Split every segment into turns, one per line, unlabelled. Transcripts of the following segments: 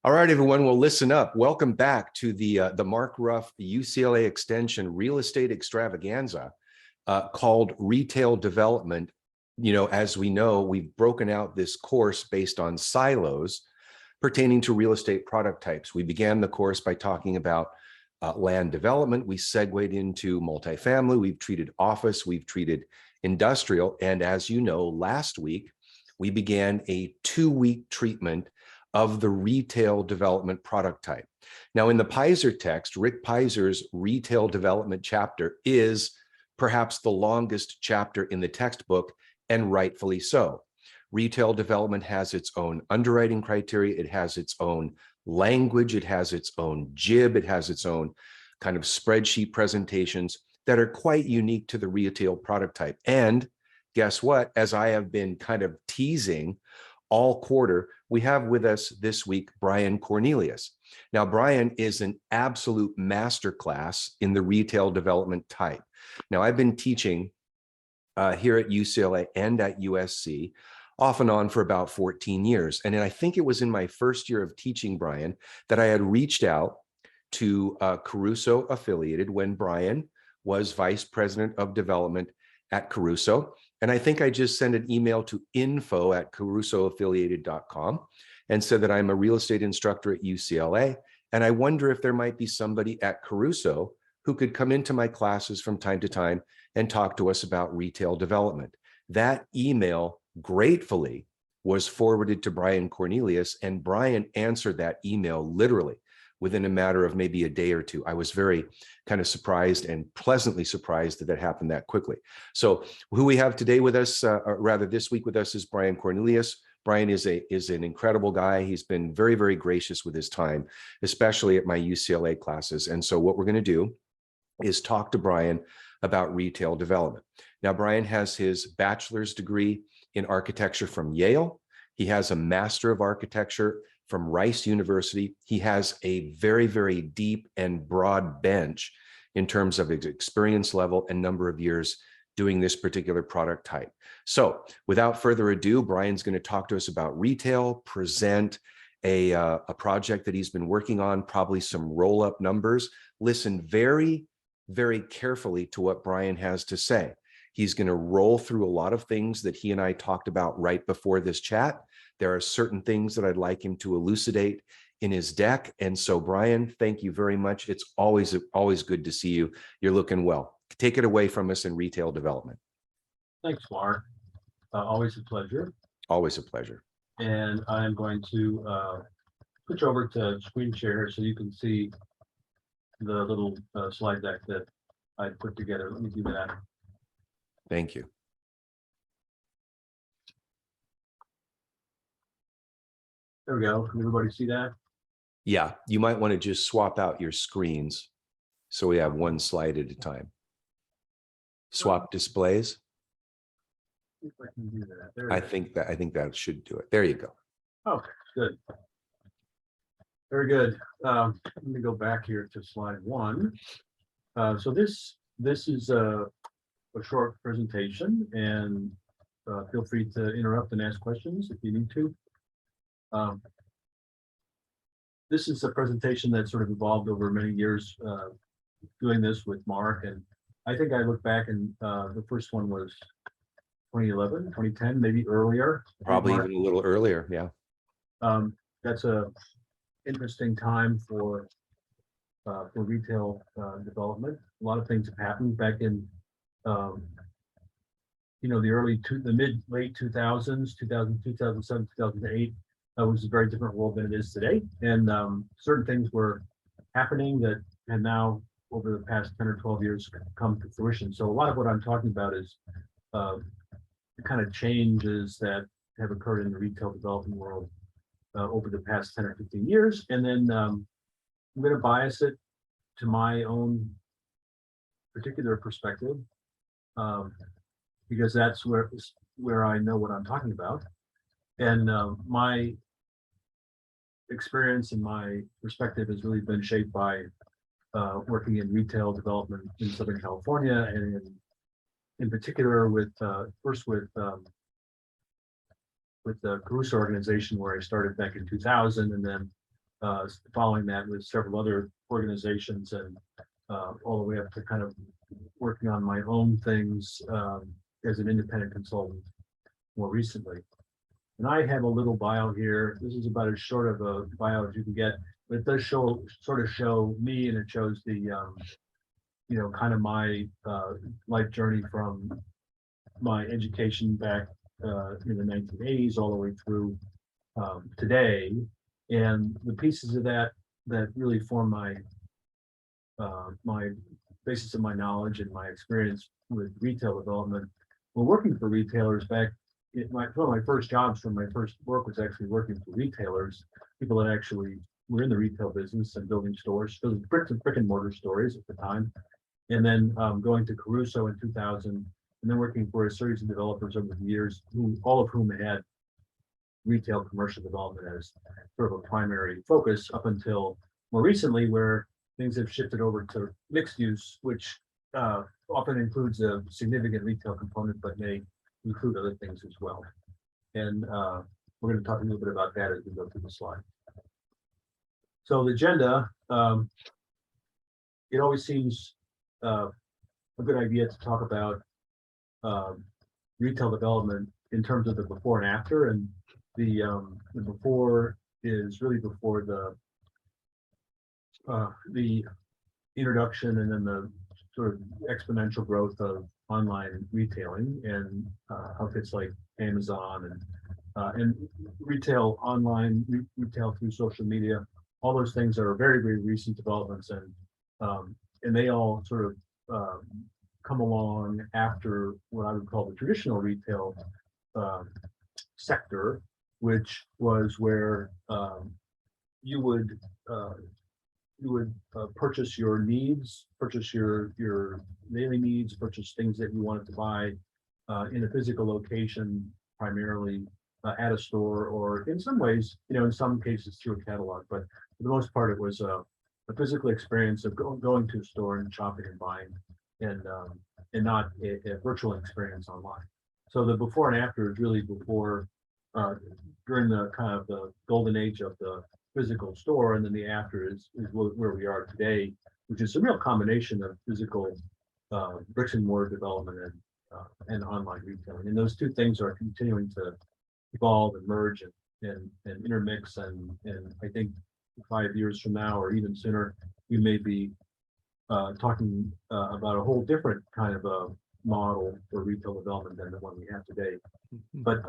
All right, everyone. Well, listen up. Welcome back to the Mark Ruff UCLA Extension Real Estate Extravaganza called Retail Development. You know, as we know, we've broken out this course based on silos pertaining to real estate product types. We began the course by talking about land development. We segued into multifamily. We've treated office. We've treated industrial. And as you know, last week, we began a 2-week treatment of the retail development product type. Now, in the Pizer text, Rick Pizer's retail development chapter is perhaps the longest chapter in the textbook, and rightfully so. Retail development has its own underwriting criteria. It has its own language. It has its own jib. It has its own kind of spreadsheet presentations that are quite unique to the retail product type. And guess what? As I have been kind of teasing all quarter, we have with us this week Brian Cornelius. Now, Brian is an absolute masterclass in the retail development type. Now, I've been teaching here at UCLA and at USC off and on for about 14 years. And I think it was in my first year of teaching, Brian, that I had reached out to Caruso Affiliated when Brian was vice president of development at Caruso. And I think I just sent an email to info@carusoaffiliated.com and said that I'm a real estate instructor at UCLA. And I wonder if there might be somebody at Caruso who could come into my classes from time to time and talk to us about retail development. That email gratefully was forwarded to Brian Cornelius, and Brian answered that email literally within a matter of maybe a day or two. I was very kind of surprised and pleasantly surprised that that happened that quickly. So who we have today with us, or rather this week with us, is Brian Cornelius. Brian is an incredible guy. He's been very, very gracious with his time, especially at my UCLA classes. And so what we're going to do is talk to Brian about retail development. Now, Brian has his bachelor's degree in architecture from Yale. He has a Master of Architecture from Rice University. He has a very, very deep and broad bench in terms of his experience level and number of years doing this particular product type. So without further ado, Brian's going to talk to us about retail, present a project that he's been working on, probably some roll-up numbers. Listen very, very carefully to what Brian has to say. He's going to roll through a lot of things that he and I talked about right before this chat. There are certain things that I'd like him to elucidate in his deck. And so, Brian, thank you very much. It's always good to see you. You're looking well. Take it away from us in retail development.
Thanks, Mark. Always a pleasure.
Always a pleasure.
And I'm going to switch over to screen share so you can see the little slide deck that I put together. Let me do that.
Thank you.
There we go. Can everybody see that?
Yeah, you might want to just swap out your screens so we have one slide at a time. Swap displays.
If I can do that.
I think that should do it. There you go.
Okay, good. Very good. Let me go back here to slide 1. So this is a short presentation, and feel free to interrupt and ask questions if you need to. This is a presentation that sort of evolved over many years doing this with Mark, and I think I look back and the first one was 2011, 2010, maybe earlier.
Probably even a little earlier, yeah.
That's a interesting time for retail development. A lot of things have happened back in the late 2000s, 2002, 2007, 2008. Was a very different world than it is today, and certain things were happening that have now, over the past 10 or 12 years, come to fruition. So a lot of what I'm talking about is the kind of changes that have occurred in the retail development world over the past 10 or 15 years, and then I'm going to bias it to my own particular perspective, because that's where I know what I'm talking about. And my experience and my perspective has really been shaped by working in retail development in Southern California, and in particular with first with the Caruso organization, where I started back in 2000, and then following that with several other organizations, and all the way up to kind of working on my own things as an independent consultant more recently. And I have a little bio here. This is about as short of a bio as you can get, but it does sort of show me, and it shows the kind of my life journey from my education back in the 1980s all the way through today, and the pieces of that really form my my basis of my knowledge and my experience with retail development. We're working for retailers back. One of my first jobs from my first work was actually working for retailers, people that actually were in the retail business and building stores, building brick and mortar stores at the time. And then going to Caruso in 2000, and then working for a series of developers over the years, all of whom had retail commercial development as sort of a primary focus up until more recently, where things have shifted over to mixed use, which often includes a significant retail component, but may include other things as well. And we're going to talk a little bit about that as we go through the slide. So the agenda, it always seems a good idea to talk about retail development in terms of the before and after. And the before is really before the introduction and then the sort of exponential growth of online retailing and outfits like Amazon and retail online, retail through social media. All those things are very, very recent developments, and they all sort of come along after what I would call the traditional retail sector, which was where you would purchase your needs, purchase your daily needs, purchase things that you wanted to buy in a physical location, primarily at a store, or in some ways, in some cases through a catalog. But for the most part, it was a physical experience of going to a store and shopping and buying, and not a virtual experience online. So the before and after is really before, during the kind of the golden age of the physical store, and then the after is where we are today, which is a real combination of physical bricks and mortar development and online retailing. And those two things are continuing to evolve and merge and intermix. And I think 5 years from now, or even sooner, we may be talking about a whole different kind of a model for retail development than the one we have today. But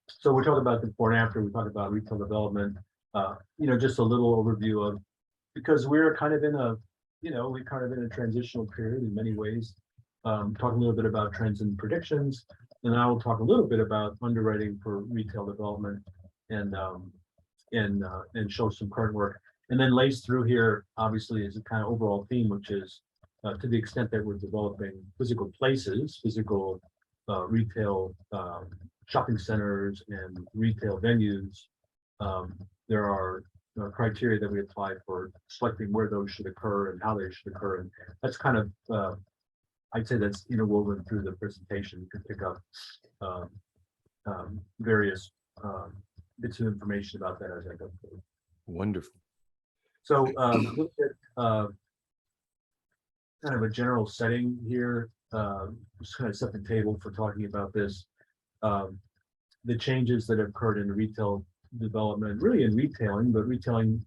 so we're talking about the before and after. We talk about retail development. Just a little overview of, because we're kind of in a transitional period in many ways. Talk a little bit about trends and predictions, and I will talk a little bit about underwriting for retail development and show some current work. And then laced through here, obviously, is a kind of overall theme, which is to the extent that we're developing physical places, physical retail shopping centers and retail venues. There are criteria that we apply for selecting where those should occur and how they should occur. And that's kind of, I'd say that's interwoven through the presentation. You can pick up various bits of information about that as I go through.
Wonderful.
So look at kind of a general setting here, just kind of set the table for talking about this. The changes that have occurred in retail development, really in retailing, but retailing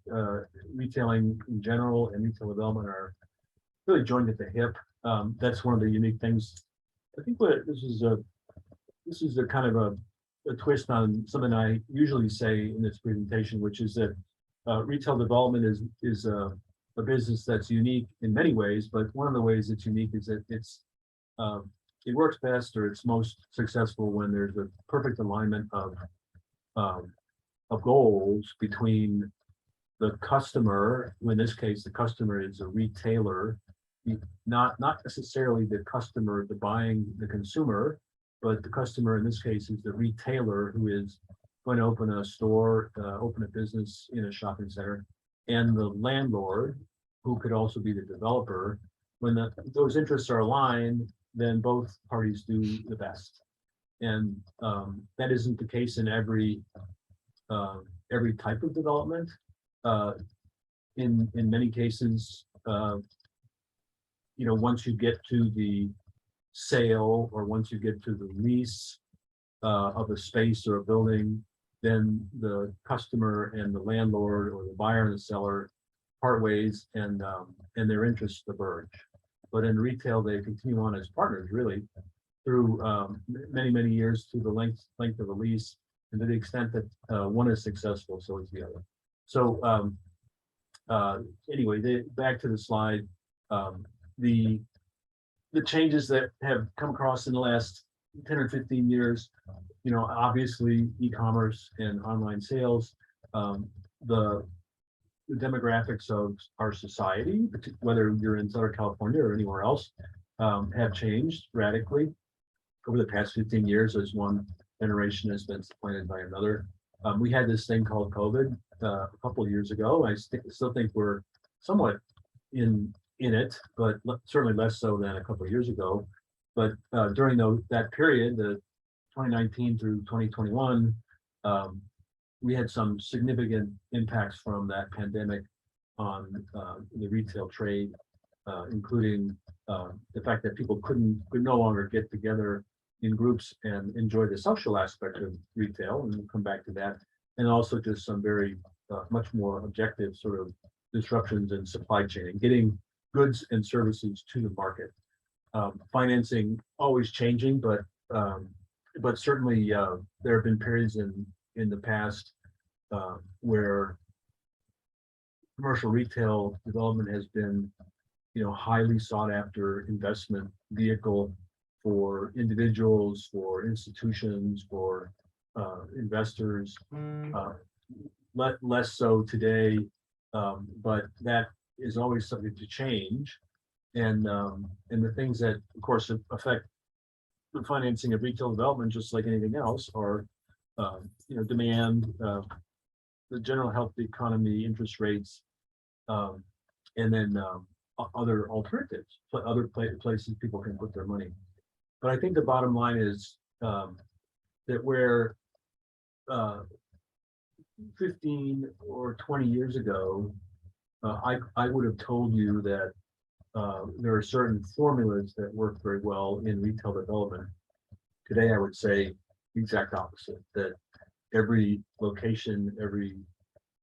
in general and retail development are really joined at the hip. That's one of the unique things. I think this is a kind of a twist on something I usually say in this presentation, which is that retail development is a business that's unique in many ways, but one of the ways it's unique is that it works best, or it's most successful when there's a perfect alignment of goals between the customer. In this case, the customer is a retailer, not necessarily the customer, the consumer, but the customer in this case is the retailer who is going to open a store, open a business in a shopping center, and the landlord, who could also be the developer. When those interests are aligned, then both parties do the best. And that isn't the case in every type of development. uh, in many cases, once you get to the sale or once you get to the lease of a space or a building, then the customer and the landlord or the buyer and the seller part ways, and their interests diverge. But in retail, they continue on as partners, really, through many years, through the length of the lease, and to the extent that one is successful, so is the other. So anyway, back to the slide. The changes that have come across in the last 10 or 15 years, obviously e-commerce and online sales, the demographics of our society, whether you're in Southern California or anywhere else, have changed radically over the past 15 years as one generation has been supplanted by another. We had this thing called COVID a couple of years ago. I still think we're somewhat in it, but certainly less so than a couple of years ago. But during that period, the 2019 through 2021, we had some significant impacts from that pandemic on the retail trade, including the fact that people could no longer get together in groups and enjoy the social aspect of retail, and we'll come back to that, and also just some very much more objective sort of disruptions in supply chain and getting goods and services to the market. Financing always changing, but certainly there have been periods in the past where commercial retail development has been, highly sought after investment vehicle for individuals, for institutions, for investors. Less so today, but that is always subject to change. And the things that, of course, affect the financing of retail development, just like anything else, are demand, the general health of the economy, interest rates, and then other alternatives, other places people can put their money. But I think the bottom line is that where 15 or 20 years ago, I would have told you that there are certain formulas that work very well in retail development. Today, I would say the exact opposite, that every location, every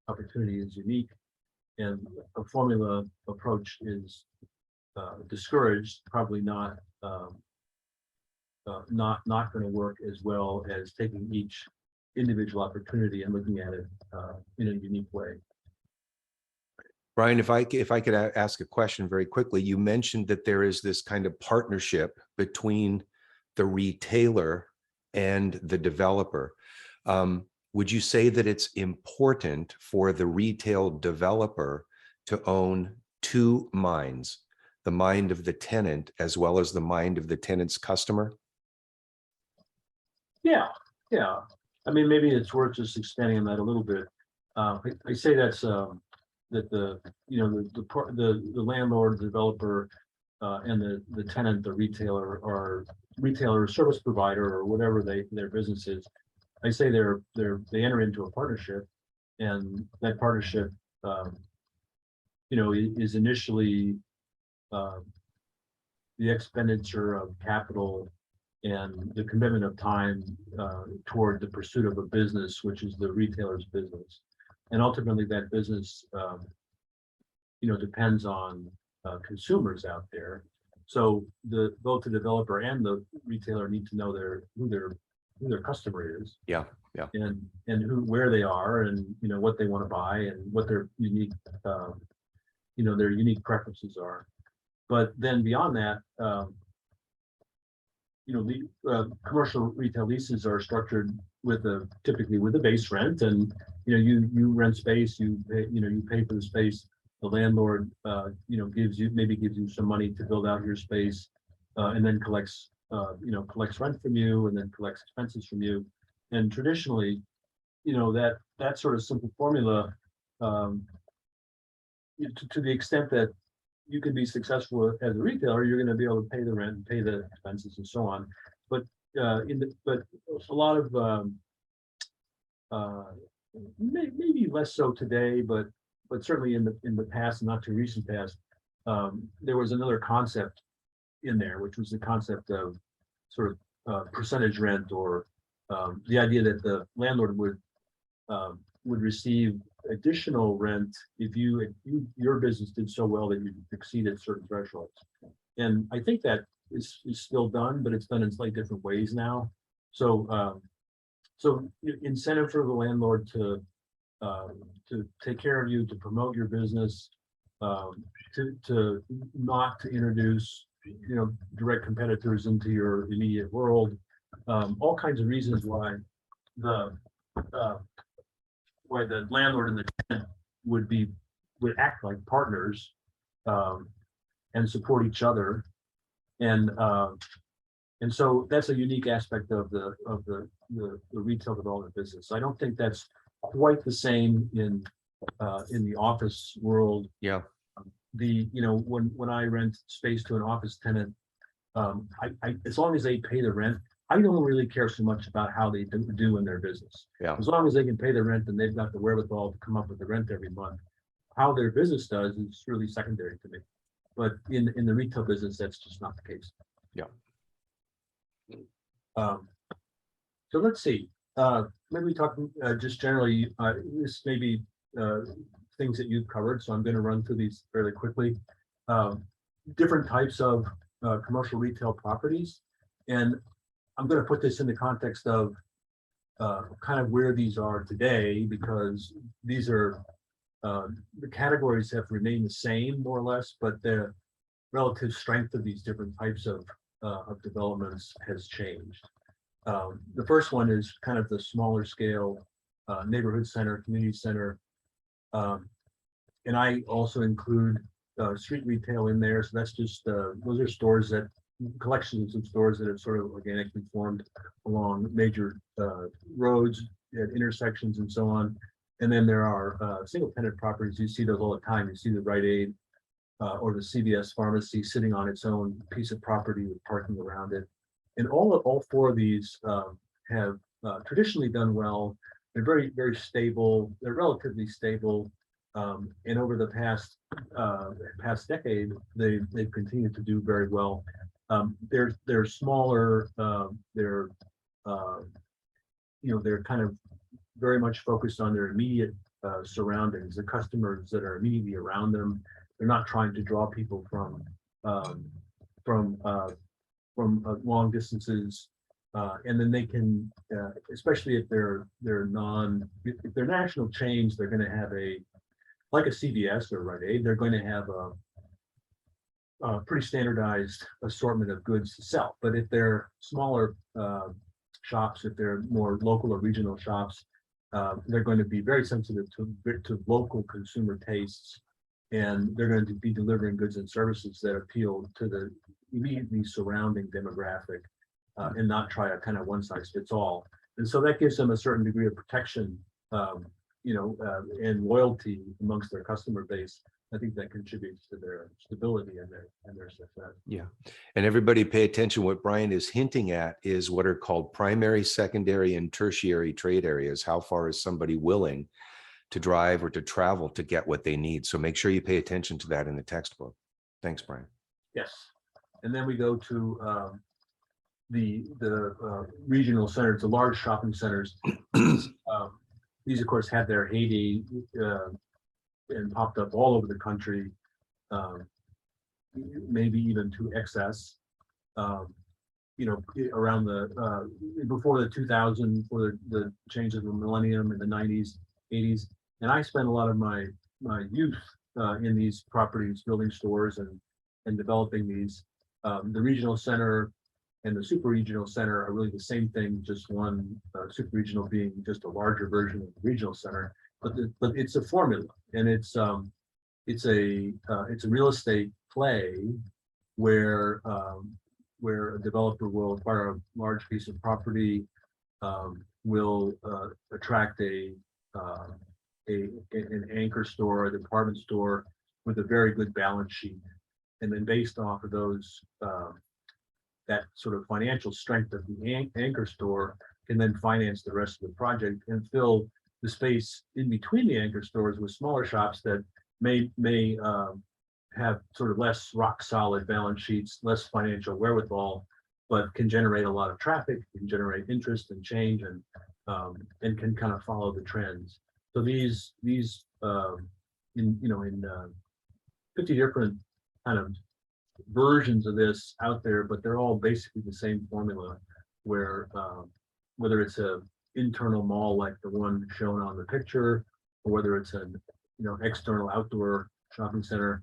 opportunity is unique, and a formula approach is discouraged, probably not going to work as well as taking each individual opportunity and looking at it in a unique way.
Brian, if I could ask a question very quickly, you mentioned that there is this kind of partnership between the retailer and the developer. Would you say that it's important for the retail developer to own two minds, the mind of the tenant as well as the mind of the tenant's customer?
Yeah. I mean, maybe it's worth just expanding on that a little bit. I say that's that the landlord, the developer, and the tenant, the retailer, or service provider, or whatever their business is. I say they enter into a partnership, and that partnership, is initially the expenditure of capital and the commitment of time toward the pursuit of a business, which is the retailer's business. And ultimately that business, depends on consumers out there. So both the developer and the retailer need to know who their customer is.
Yeah.
And where they are, and what they want to buy, and what their unique preferences are. But then beyond that, commercial retail leases are structured typically with a base rent, and you rent space, you pay for the space. The landlord gives you some money to build out your space, and then collects rent from you, and then collects expenses from you. And traditionally, that sort of simple formula, to the extent that you can be successful as a retailer, you're going to be able to pay the rent, and pay the expenses, and so on. But a lot of maybe less so today, but but certainly in the past, not too recent past, there was another concept in there, which was the concept of sort of percentage rent, or the idea that the landlord would receive additional rent if your business did so well that you exceeded certain thresholds. And I think that is still done, but it's done in slightly different ways now. So incentive for the landlord to take care of you, to promote your business, to not to introduce direct competitors into your immediate world, all kinds of reasons why the landlord and the tenant would act like partners, and support each other, and so that's a unique aspect of the retail development business. I don't think that's quite the same in the office world.
Yeah.
When I rent space to an office tenant, I as long as they pay the rent, I don't really care so much about how they do in their business.
Yeah.
As long as they can pay the rent and they've got the wherewithal to come up with the rent every month, how their business does is really secondary to me. But in the retail business, that's just not the case.
Yeah.
So let's see. Maybe we talk just generally. This may be things that you've covered, so I'm going to run through these fairly quickly. Different types of commercial retail properties, and I'm going to put this in the context of kind of where these are today, because these are the categories have remained the same more or less, but the relative strength of these different types of developments has changed. The first one is kind of the smaller scale neighborhood center, community center, and I also include street retail in there. So that's just those are stores that collections of stores that have sort of organically formed along major roads at intersections and so on. And then there are single tenant properties. You see those all the time. You see the Rite Aid or the CVS pharmacy sitting on its own piece of property with parking around it. And all four of these have traditionally done well. They're very, very stable. They're relatively stable. And over the past decade, they've continued to do very well. They're smaller. They're kind of very much focused on their immediate surroundings, the customers that are immediately around them. They're not trying to draw people from long distances, and then they can, especially if they're national chains, they're going to have like a CVS or Rite Aid, they're going to have a pretty standardized assortment of goods to sell. But if they're smaller shops, if they're more local or regional shops, they're going to be very sensitive to local consumer tastes, and they're going to be delivering goods and services that appeal to the immediately surrounding demographic, and not try a kind of one size fits all. And so that gives them a certain degree of protection, and loyalty amongst their customer base. I think that contributes to their stability and their success.
Yeah. And everybody pay attention. What Brian is hinting at is what are called primary, secondary, and tertiary trade areas. How far is somebody willing to drive or to travel to get what they need? So make sure you pay attention to that in the textbook. Thanks, Brian.
Yes. And then we go to the regional centers, the large shopping centers. These, of course, had their heyday and popped up all over the country, maybe even to excess. Around before the 2000, for the change of the millennium in the 90s, 80s, and I spent a lot of my youth in these properties, building stores and developing these. The regional center and the super regional center are really the same thing, just one super regional being just a larger version of the regional center. But it's a formula, and it's a real estate play where a developer will acquire a large piece of property, will attract an anchor store, a department store with a very good balance sheet, and then based off of those, that sort of financial strength of the anchor store can then finance the rest of the project and fill the space in between the anchor stores with smaller shops that may have sort of less rock solid balance sheets, less financial wherewithal, but can generate a lot of traffic, can generate interest and change, and can kind of follow the trends. So these in 50 different kind of versions of this out there, but they're all basically the same formula, where whether it's a internal mall like the one shown on the picture, or whether it's an external outdoor shopping center,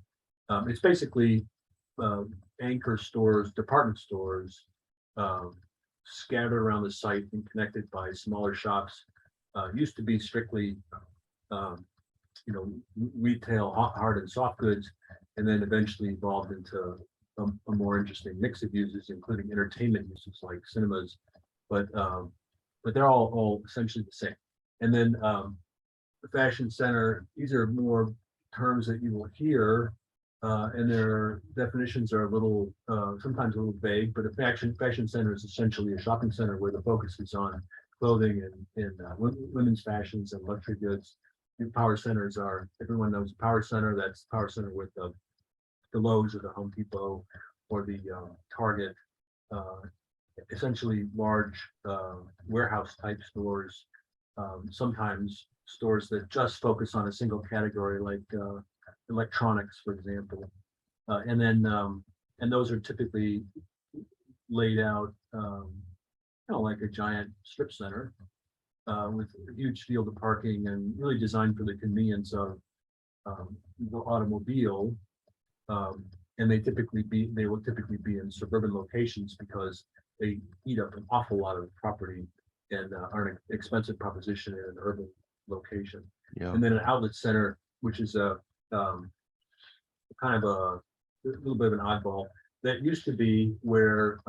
it's basically anchor stores, department stores, scattered around the site and connected by smaller shops. Used to be strictly retail, hard and soft goods, and then eventually evolved into a more interesting mix of uses, including entertainment uses like cinemas. But they're all essentially the same. And then the fashion center, these are more terms that you will hear, and their definitions are a little, sometimes a little vague, but a fashion center is essentially a shopping center where the focus is on clothing and women's fashions and luxury goods. And power centers are, everyone knows a power center, that's power center with the Lowe's or the Home Depot or the Target, essentially large warehouse type stores, sometimes stores that just focus on a single category like electronics, for example. And those are typically laid out like a giant strip center with a huge field of parking and really designed for the convenience of the automobile. And they will typically be in suburban locations because they eat up an awful lot of property and are an expensive proposition in an urban location.
Yeah.
And then an outlet center, which is a kind of a little bit of an oddball, that used to be where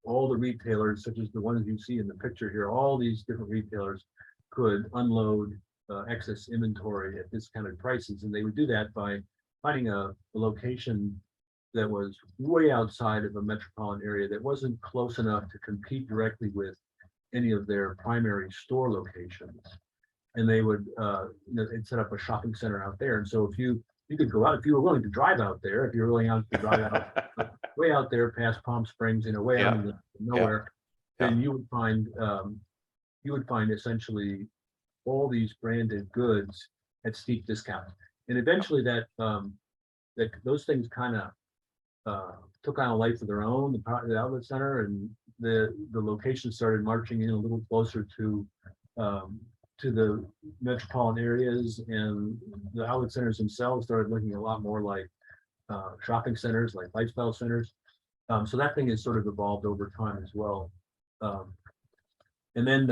all the retailers, such as the ones you see in the picture here, all these different retailers could unload excess inventory at discounted prices. And they would do that by finding a location that was way outside of a metropolitan area that wasn't close enough to compete directly with any of their primary store locations. And they would they'd set up a shopping center out there. And so if you could go out, if you were willing to drive out there, if you're willing to drive out way out there past Palm Springs, way out in the nowhere, then you would find essentially all these branded goods at steep discounts. And eventually that those things kind of took on a life of their own, the outlet center, and the location started marching in a little closer to the metropolitan areas, and the outlet centers themselves started looking a lot more like shopping centers, like lifestyle centers. So that thing has sort of evolved over time as well. And then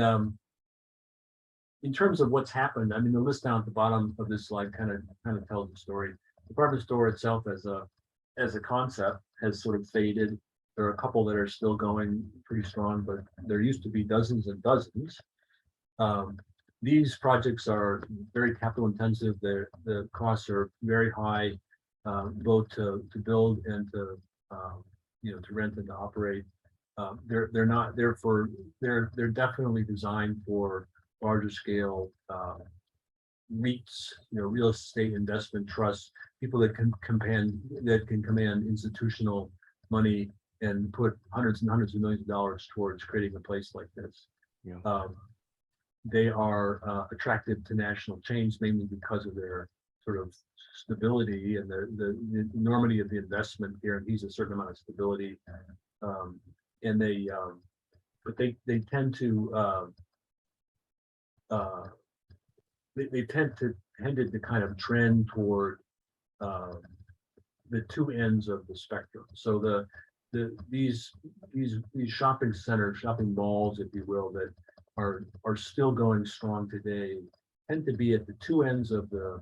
in terms of what's happened, I mean, the list down at the bottom of this slide kind of tells the story. The department store itself as a concept has sort of faded. There are a couple that are still going pretty strong, but there used to be dozens and dozens. These projects are very capital intensive. The costs are very high, both to build and to rent and to operate. They're definitely designed for larger scale REITs, real estate investment trusts, people that can command institutional money and put hundreds and hundreds of millions of dollars towards creating a place like this. Yeah. They are attractive to national chains mainly because of their sort of stability, and the enormity of the investment guarantees a certain amount of stability. And but they tend to tended to kind of trend toward the two ends of the spectrum. So these shopping centers, shopping malls, if you will, that are still going strong today, tend to be at the two ends of the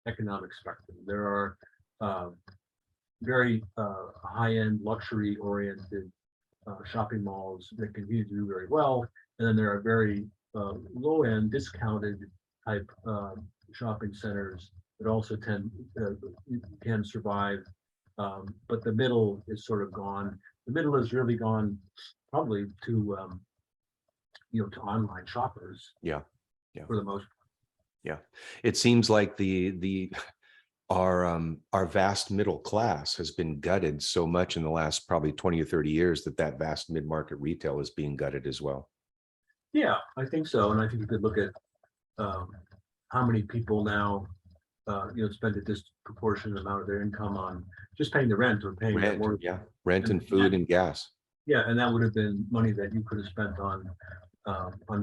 economic spectrum. There are very high-end, luxury-oriented shopping malls that continue to do very well, and then there are very low-end, discounted type shopping centers that also can survive, but the middle is sort of gone. The middle has really gone probably to online shoppers.
Yeah.
For the most part.
Yeah. It seems like the our vast middle class has been gutted so much in the last probably 20 or 30 years that vast mid-market retail is being gutted as well.
Yeah, I think so. And I think you could look at um, how many people now, spend a disproportionate amount of their income on just paying the rent or paying their
Rent,
mortgage.
yeah, rent and
That,
food and gas.
yeah, and that would have been money that you could have spent on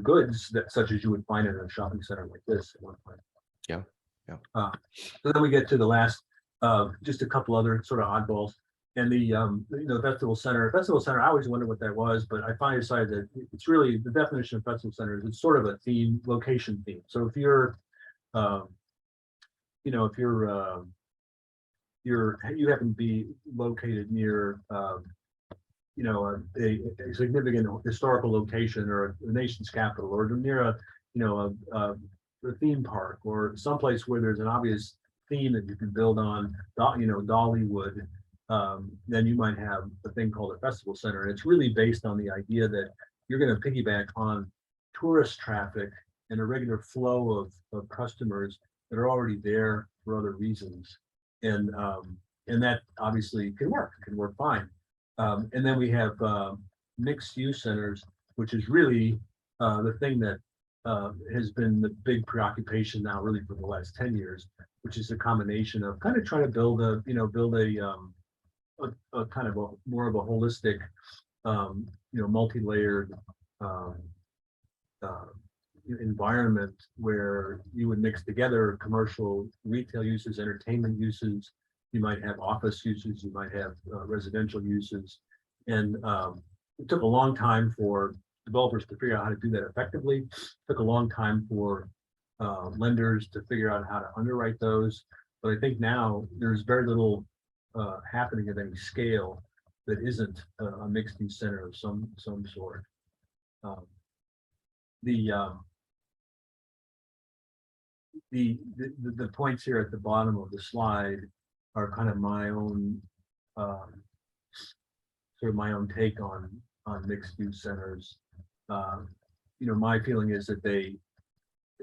goods that such as you would find in a shopping center like this at one point.
Yeah, yeah.
So then we get to the last, just a couple other sort of oddballs. And the festival center. Festival center, I always wondered what that was, but I finally decided that it's really the definition of festival center is it's sort of a theme, location theme. So if you're, um, if you happen to be located near, a significant historical location or a nation's capital, or near a theme park, or someplace where there's an obvious theme that you can build on, Dollywood, then you might have a thing called a festival center. And it's really based on the idea that you're going to piggyback on tourist traffic and a regular flow of customers that are already there for other reasons. And that obviously can work fine. And then we have mixed use centers, which is really the thing that has been the big preoccupation now really for the last 10 years, which is a combination of kind of trying to build a kind of a more of a holistic, multi-layered environment where you would mix together commercial retail uses, entertainment uses, you might have office uses, you might have residential uses. And it took a long time for developers to figure out how to do that effectively. It took a long time for lenders to figure out how to underwrite those. But I think now there's very little happening at any scale that isn't a mixed use center of some sort. The points here at the bottom of the slide are kind of my own sort of my own take on mixed use centers. My feeling is that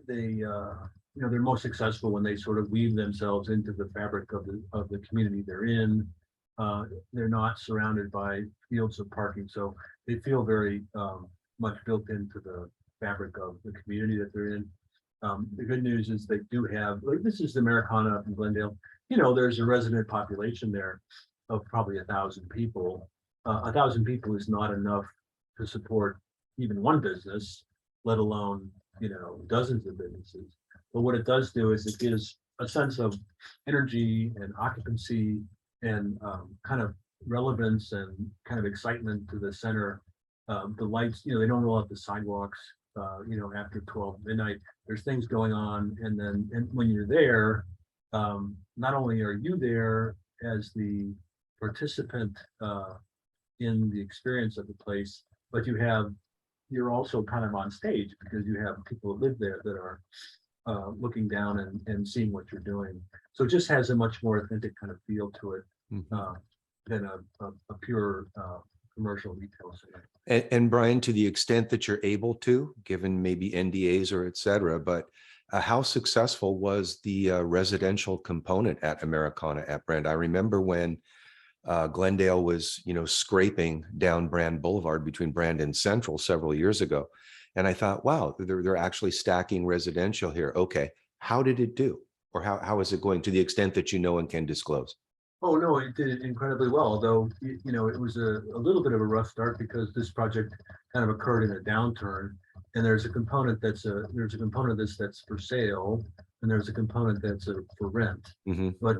they're most successful when they sort of weave themselves into the fabric of the community they're in. They're not surrounded by fields of parking, so they feel very much built into the fabric of the community that they're in. The good news is they do have, like, this is the Americana up in Glendale. There's a resident population there of probably 1,000 people. 1,000 people is not enough to support even one business, let alone dozens of businesses. But what it does do is it gives a sense of energy and occupancy and kind of relevance and kind of excitement to the center. The lights, they don't roll out the sidewalks, after 12 midnight. There's things going on, and when you're there, not only are you there as the participant in the experience of the place, but you're also kind of on stage because you have people that live there that are looking down and seeing what you're doing. So it just has a much more authentic kind of feel to it than a pure commercial retail center.
And Brian, to the extent that you're able to, given maybe NDAs or et cetera, but how successful was the residential component at Americana at Brand? I remember when Glendale was, scraping down Brand Boulevard between Brand and Central several years ago. And I thought, wow, they're actually stacking residential here. Okay, how did it do? Or how is it going, to the extent that you know and can disclose?
Oh, no, it did it incredibly well, although, it was a little bit of a rough start because this project kind of occurred in a downturn. And there's a component of this that's for sale, and there's a component that's for rent. But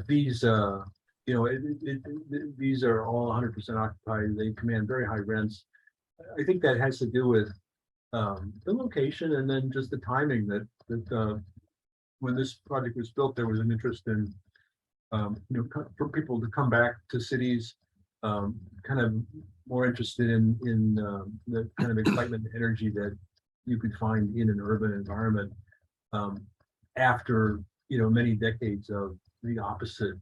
these, these are all 100% occupied. They command very high rents. I think that has to do with the location and then just the timing that when this project was built, there was an interest in for people to come back to cities, kind of more interested in the kind of excitement and energy that you could find in an urban environment after many decades of the opposite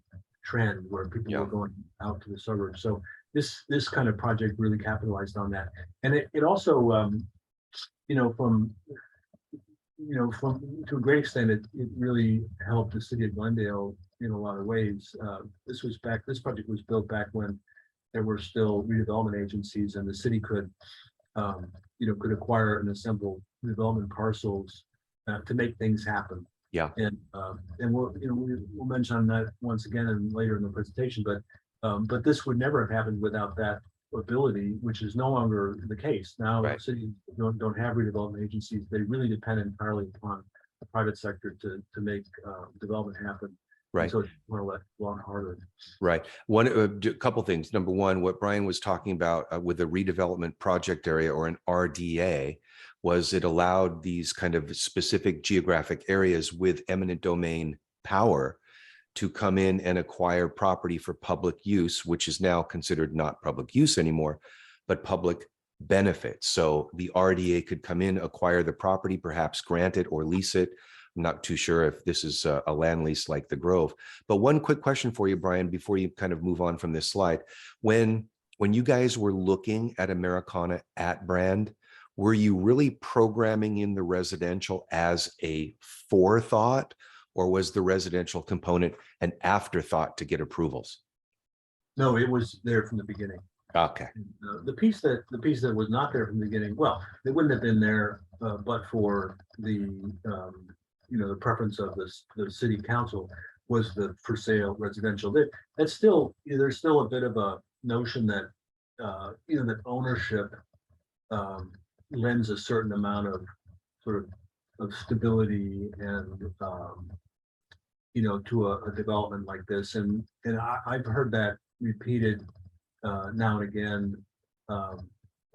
trend where people were going out to the suburbs. So this kind of project really capitalized on that, and it also from from to a great extent, it really helped the city of Glendale in a lot of ways. This project was built back when there were still redevelopment agencies, and the city could acquire and assemble development parcels to make things happen.
Yeah.
And we'll mention that once again and later in the presentation, but this would never have happened without that ability, which is no longer the case. Now
Right.
cities don't have redevelopment agencies. They really depend entirely upon the private sector to make development happen.
Right.
And so it's a lot harder.
Right. A couple things. Number one, what Brian was talking about with a redevelopment project area or an RDA was it allowed these kind of specific geographic areas with eminent domain power to come in and acquire property for public use, which is now considered not public use anymore, but public benefit. So the RDA could come in, acquire the property, perhaps grant it or lease it. I'm not too sure if this is a land lease like the Grove. But one quick question for you, Brian, before you kind of move on from this slide. When you guys were looking at Americana at Brand, were you really programming in the residential as a forethought, or was the residential component an afterthought to get approvals?
No, it was there from the beginning.
Okay.
The piece that was not there from the beginning, well, it wouldn't have been there, but for the preference of the city council was the for sale residential. There's still a bit of a notion that that ownership lends a certain amount of sort of stability and to a development like this, and I've heard that repeated now and again.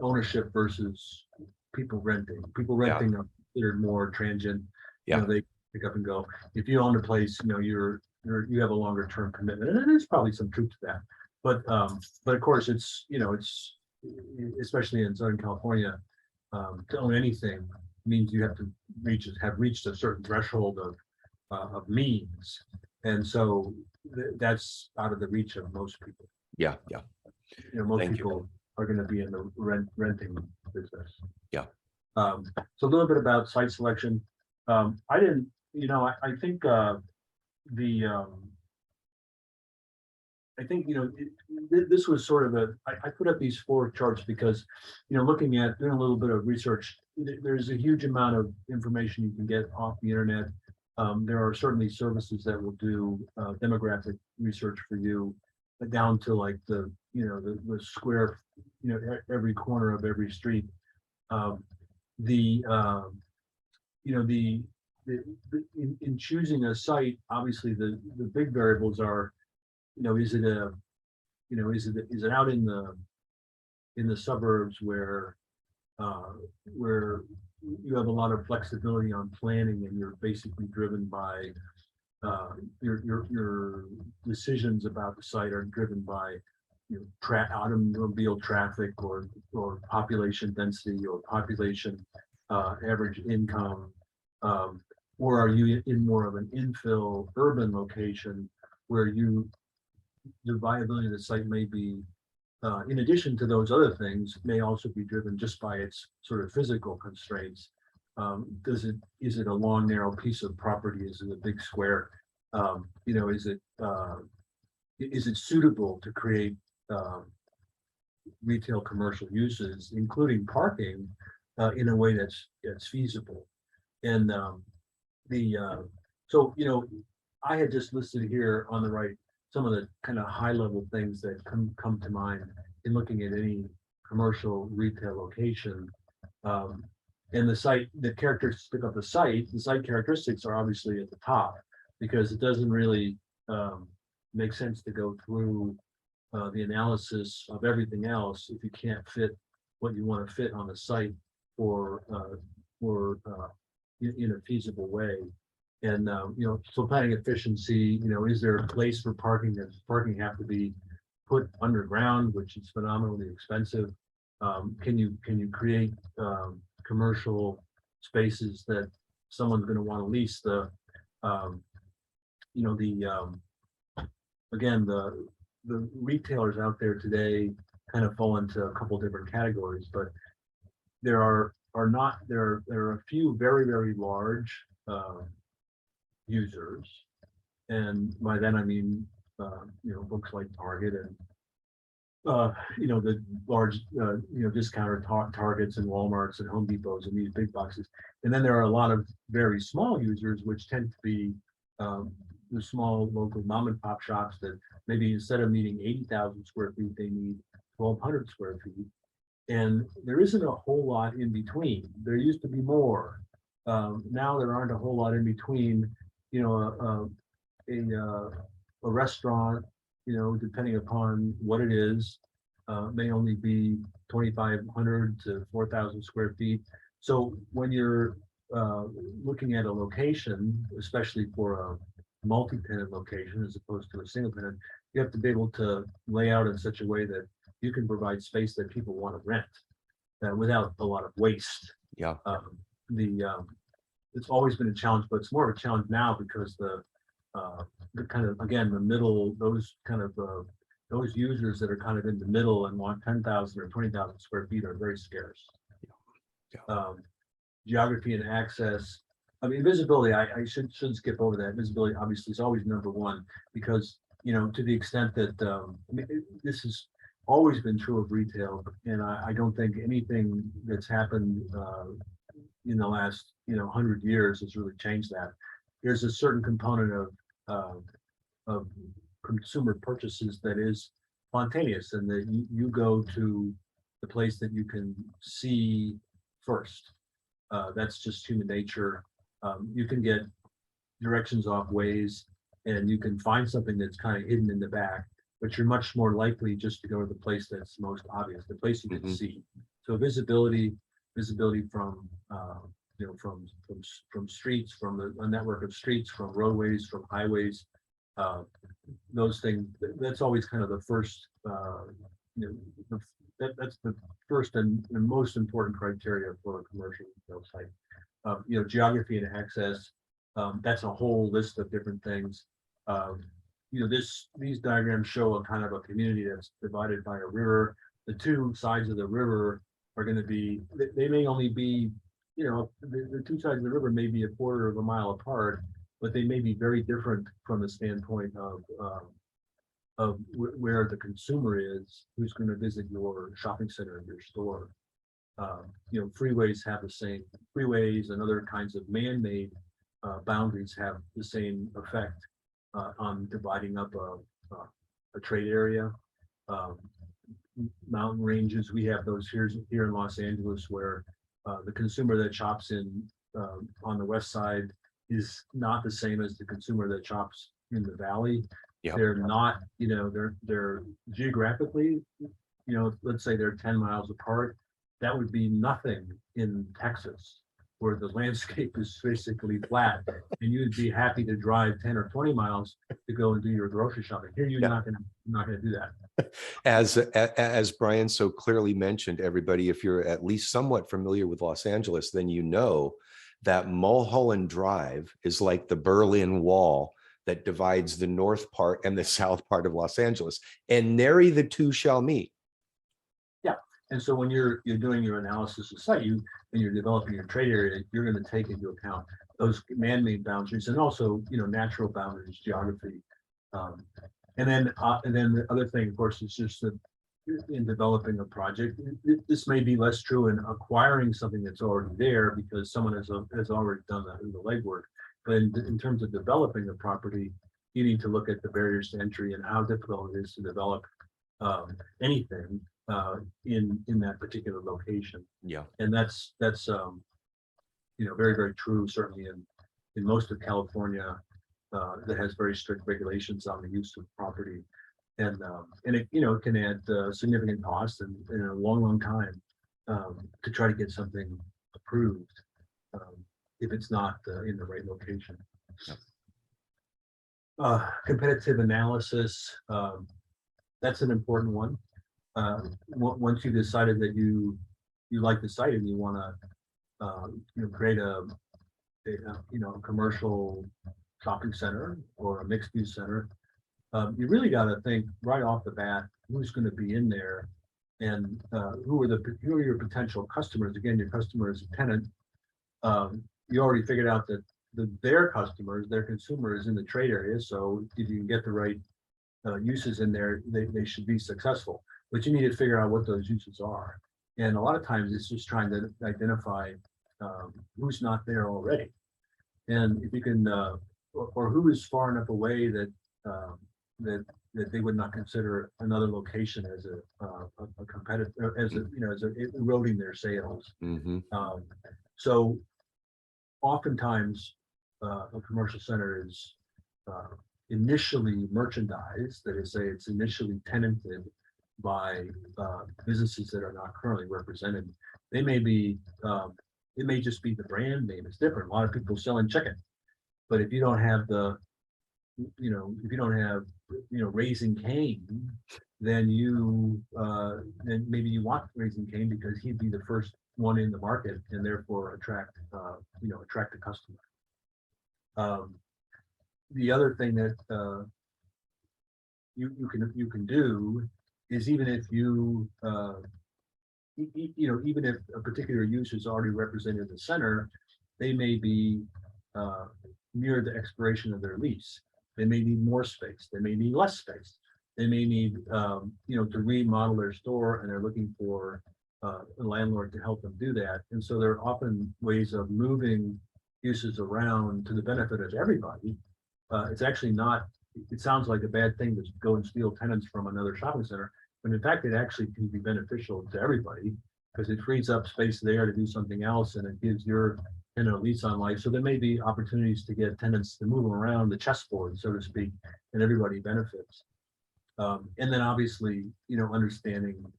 Ownership versus people renting. People renting are considered more transient.
Yeah.
They pick up and go. If you own a place, you have a longer term commitment, and there's probably some truth to that. But of course, it's especially in Southern California, to own anything means you have to have reached a certain threshold of means, and so that's out of the reach of most people.
Yeah.
Most
Thank
people are going to be in the renting business.
Yeah.
So a little bit about site selection. I didn't, I think this was sort of I put up these 4 charts because, looking at doing a little bit of research, there's a huge amount of information you can get off the internet. There are certainly services that will do demographic research for you, down to like the square, every corner of every street. In choosing a site, obviously the big variables are, is it out in the suburbs where you have a lot of flexibility on planning, and you're basically driven by your decisions about the site are driven by automobile traffic or population density or population average income, or are you in more of an infill urban location where the viability of the site may be, in addition to those other things, may also be driven just by its sort of physical constraints. Is it a long, narrow piece of property? Is it a big square? Is it suitable to create retail commercial uses, including parking, in a way that's feasible? And I had just listed here on the right some of the kind of high level things that come to mind in looking at any commercial retail location. And the characteristic of the site characteristics are obviously at the top, because it doesn't really make sense to go through the analysis of everything else if you can't fit what you want to fit on the site or in a feasible way. And so planning efficiency, is there a place for parking? Does parking have to be put underground, which is phenomenally expensive? Can you create commercial spaces that someone's going to want to lease? Again, the retailers out there today kind of fall into a couple different categories, but there are are not, there are a few very large users. And by that I mean, books like Target and the large, discounter Targets and Walmarts and Home Depots and these big boxes. And then there are a lot of very small users, which tend to be the small local mom and pop shops that maybe instead of needing 80,000 square feet, they need 1,200 square feet. And there isn't a whole lot in between. There used to be more. Now there aren't a whole lot in between. A restaurant, depending upon what it is, may only be 2,500 to 4,000 square feet. So when you're looking at a location, especially for a multi-tenant location as opposed to a single tenant, you have to be able to lay out in such a way that you can provide space that people want to rent without a lot of waste.
Yeah.
It's always been a challenge, but it's more of a challenge now because the kind of, again, the middle, those users that are kind of in the middle and want 10,000 or 20,000 square feet are very scarce.
Yeah.
Geography and access. I mean, visibility, I should skip over that. Visibility obviously is always number one because, to the extent that this has always been true of retail, and I don't think anything that's happened in the last 100 years has really changed that. There's a certain component of consumer purchases that is spontaneous, and that you go to the place that you can see first. That's just human nature. You can get directions off Waze, and you can find something that's kind of hidden in the back, but you're much more likely just to go to the place that's most obvious, the place you can see. So visibility from from streets, from a network of streets, from roadways, from highways, those things. That's always kind of the first. That's the first and most important criteria for a commercial retail site. Geography and access. That's a whole list of different things. These diagrams show a kind of a community that's divided by a river. The two sides of the river are going to be, they may only be, the two sides of the river may be a quarter of a mile apart, but they may be very different from the standpoint of where the consumer is, who's going to visit your shopping center and your store. Freeways have the same, freeways and other kinds of man-made boundaries have the same effect on dividing up a trade area. Mountain ranges, we have those here in Los Angeles, where the consumer that shops on the west side is not the same as the consumer that shops in the valley. Yep. They're not, they're geographically, let's say they're 10 miles apart. That would be nothing in Texas, where the landscape is basically flat, and you'd be happy to drive 10 or 20 miles to go and do your grocery shopping. Here, you're not gonna do that.
As Brian so clearly mentioned, everybody, if you're at least somewhat familiar with Los Angeles, then you know that Mulholland Drive is like the Berlin Wall that divides the north part and the south part of Los Angeles, and nary the two shall meet.
Yeah, and so when you're doing your analysis of site, and you're developing your trade area, you're going to take into account those man-made boundaries and also natural boundaries, geography, and then the other thing, of course, is just that in developing a project, this may be less true in acquiring something that's already there because someone has already done the legwork. But in terms of developing the property, you need to look at the barriers to entry and how difficult it is to develop anything in that particular location.
Yeah,
and that's very true. Certainly in most of California, that has very strict regulations on the use of property, and it can add significant costs and a long time to try to get something approved. If it's not in the right location. Yep. Competitive analysis, that's an important one. Once you decided that you like the site and you want to create a commercial shopping center or a mixed use center, you really got to think right off the bat who's going to be in there and who are your potential customers? Again, your customer is a tenant. You already figured out that their customers, their consumers in the trade area. So if you can get the right uses in there, they should be successful. But you need to figure out what those uses are. And a lot of times it's just trying to identify who's not there already. And if you can, or who is far enough away that that they would not consider another location as a competitor, as eroding their sales.
Mm-hmm.
So oftentimes a commercial center is initially merchandised, that is, say it's initially tenanted by businesses that are not currently represented. They may be, it may just be the brand name is different. A lot of people selling chicken, but if you don't have if you don't have, Raising Cane, then then maybe you want Raising Cane because he'd be the first one in the market and therefore attract a customer. The other thing that you can do is, even if even if a particular use is already represented in the center, they may be near the expiration of their lease. They may need more space. They may need less space. They may need to remodel their store, and they're looking for a landlord to help them do that. And so there are often ways of moving uses around to the benefit of everybody. It's actually not, it sounds like a bad thing to go and steal tenants from another shopping center, but in fact, it actually can be beneficial to everybody because it frees up space there to do something else, and it gives your tenant a lease on life. So there may be opportunities to get tenants to move around the chessboard, so to speak, and everybody benefits. And then obviously, understanding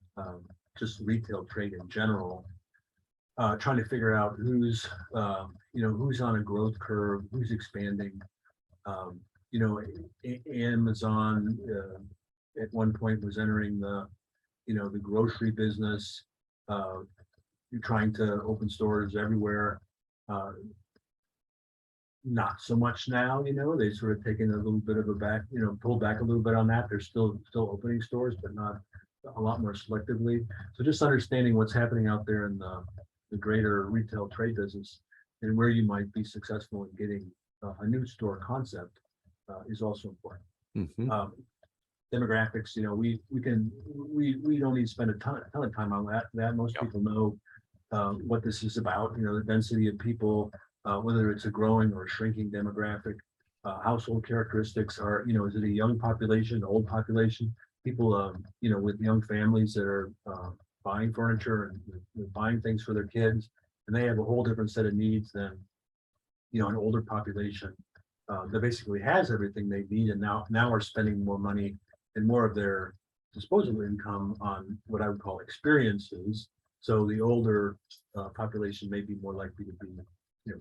just retail trade in general, trying to figure out who's on a growth curve, who's expanding. Amazon at one point was entering the grocery business. You're trying to open stores everywhere. Not so much now, they've sort of taken a little bit of pulled back a little bit on that. They're still opening stores, but not a lot more selectively. So just understanding what's happening out there in the greater retail trade business and where you might be successful in getting a new store concept is also important.
Mm-hmm.
Demographics, we don't need to spend a ton of time on that. Most people know what this is about, the density of people, whether it's a growing or a shrinking demographic, household characteristics are, is it a young population, old population, people, with young families that are buying furniture and buying things for their kids, and they have a whole different set of needs than, an older population that basically has everything they need, and now are spending more money and more of their disposable income on what I would call experiences. So the older population may be more likely to be,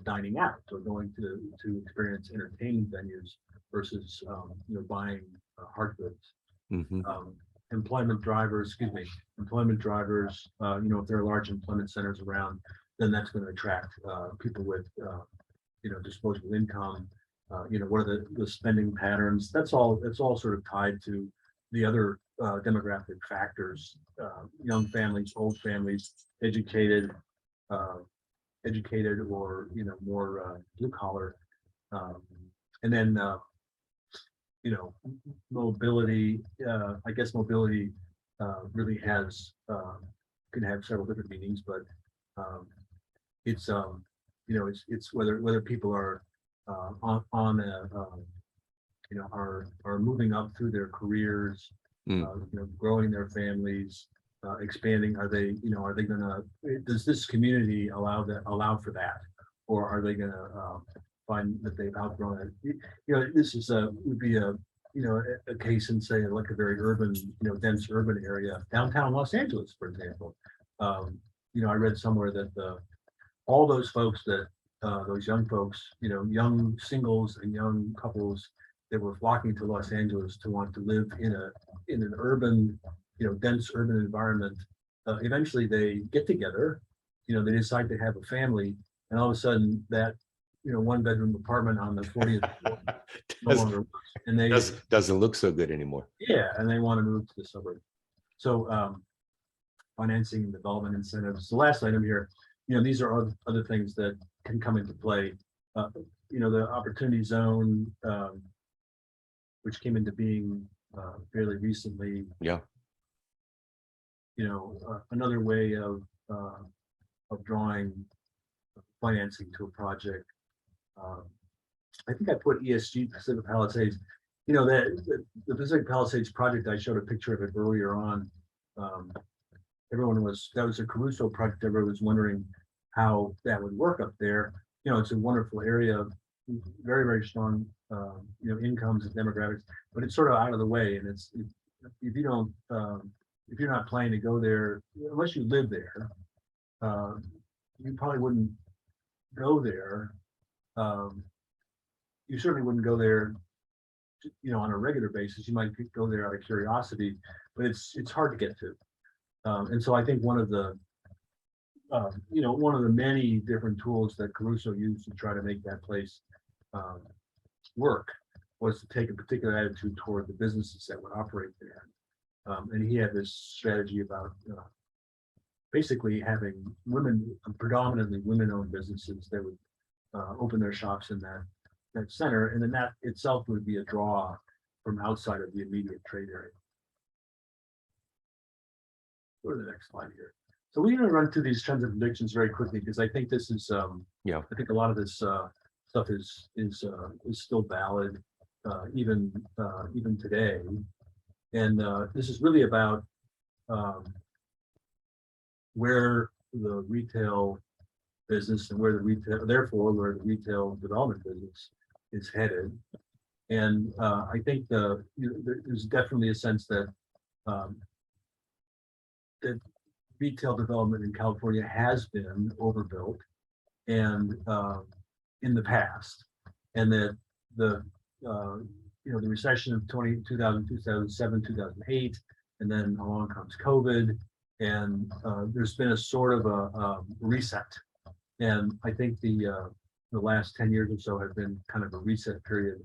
dining out or going to experience entertainment venues versus, buying hard goods.
Mm-hmm.
Employment drivers, if there are large employment centers around, then that's going to attract people with, disposable income. What are the spending patterns? That's all sort of tied to the other demographic factors, young families, old families, educated or, more blue collar. And then, mobility, I guess mobility really can have several different meanings, but it's whether people are on are moving up through their careers, growing their families, expanding. Are they gonna, does this community allow for that, or are they gonna find that they've outgrown it? This would be a case in, say, like a very urban, dense urban area, downtown Los Angeles, for example. I read somewhere that all those folks that those young folks, young singles and young couples that were flocking to Los Angeles to want to live in an urban, dense urban environment. Eventually they get together, they decide to have a family, and all of a sudden that, one bedroom apartment on the 40th floor no longer works, and they
doesn't look so good anymore.
Yeah, and they want to move to the suburbs. So financing and development incentives. The last item here, these are other things that can come into play. The opportunity zone, which came into being fairly recently.
Yeah.
Another way of drawing financing to a project. I think I put ESG Pacific Palisades. The Pacific Palisades project, I showed a picture of it earlier on. That was a Caruso project. Everyone was wondering how that would work up there. It's a wonderful area, very, very strong, incomes and demographics, but it's sort of out of the way. And if you're not planning to go there, unless you live there, you probably wouldn't go there. You certainly wouldn't go there, on a regular basis. You might go there out of curiosity, but it's hard to get to. And so I think one of the many different tools that Caruso used to try to make that place work was to take a particular attitude toward the businesses that would operate there. And he had this strategy about basically having predominantly women-owned businesses that would open their shops in that center, and then that itself would be a draw from outside of the immediate trade area. Go to the next slide here. So we're going to run through these trends and predictions very quickly because I think this is, I think a lot of this stuff is still valid even today, and this is really about where the retail business and where the retail development business is headed. And I think there's definitely a sense that that retail development in California has been overbuilt and in the past, and that the recession of 2007, 2008, and then along comes COVID, and there's been a sort of a reset. And I think the last 10 years or so have been kind of a reset period.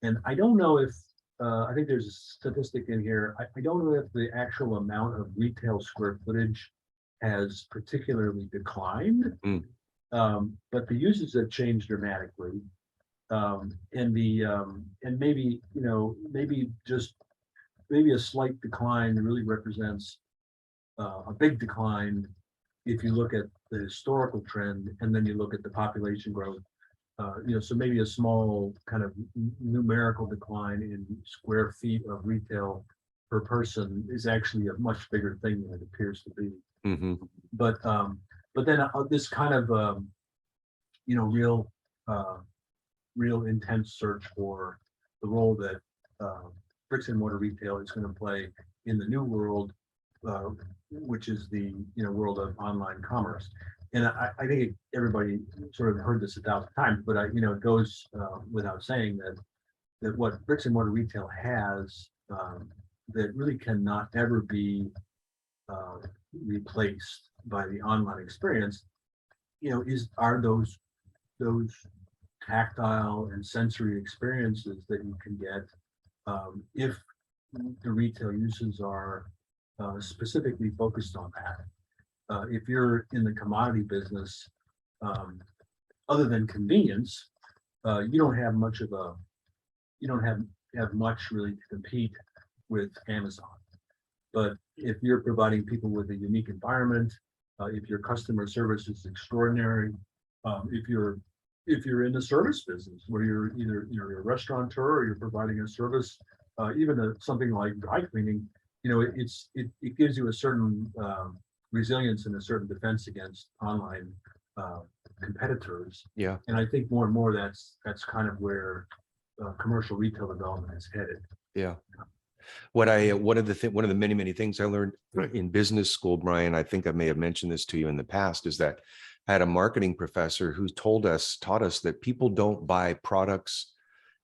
And I don't know if I think there's a statistic in here. I don't know if the actual amount of retail square footage has particularly declined, but the uses have changed dramatically. And maybe a slight decline really represents a big decline if you look at the historical trend and then you look at the population growth. So maybe a small kind of numerical decline in square feet of retail per person is actually a much bigger thing than it appears to be.
Mm-hmm.
But then this kind of real intense search for the role that bricks and mortar retail is going to play in the new world, which is the world of online commerce. And I think everybody sort of heard this 1,000 times, but it goes without saying that what bricks and mortar retail has that really cannot ever be replaced by the online experience, are those tactile and sensory experiences that you can get if the retail uses are specifically focused on that. If you're in the commodity business, other than convenience, you don't have much really to compete with Amazon. But if you're providing people with a unique environment, if your customer service is extraordinary, if you're in the service business where you're either a restaurateur or you're providing a service, even something like dry cleaning, it gives you a certain resilience and a certain defense against online competitors. Yeah. And I think more and more that's kind of where commercial retail development is headed. Yeah.
One of the many things I learned in business school, Brian, I think I may have mentioned this to you in the past, is that I had a marketing professor who taught us that people don't buy products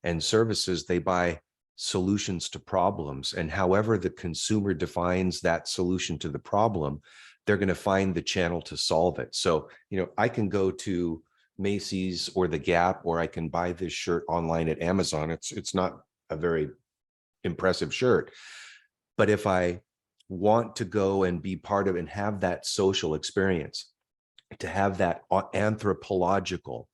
and services, they buy solutions to problems. And however the consumer defines that solution to the problem, they're going to find the channel to solve it. So, I can go to Macy's or the Gap, or I can buy this shirt online at Amazon. It's not a very impressive shirt. But if I want to go and be part of and have that social experience, to have that anthropological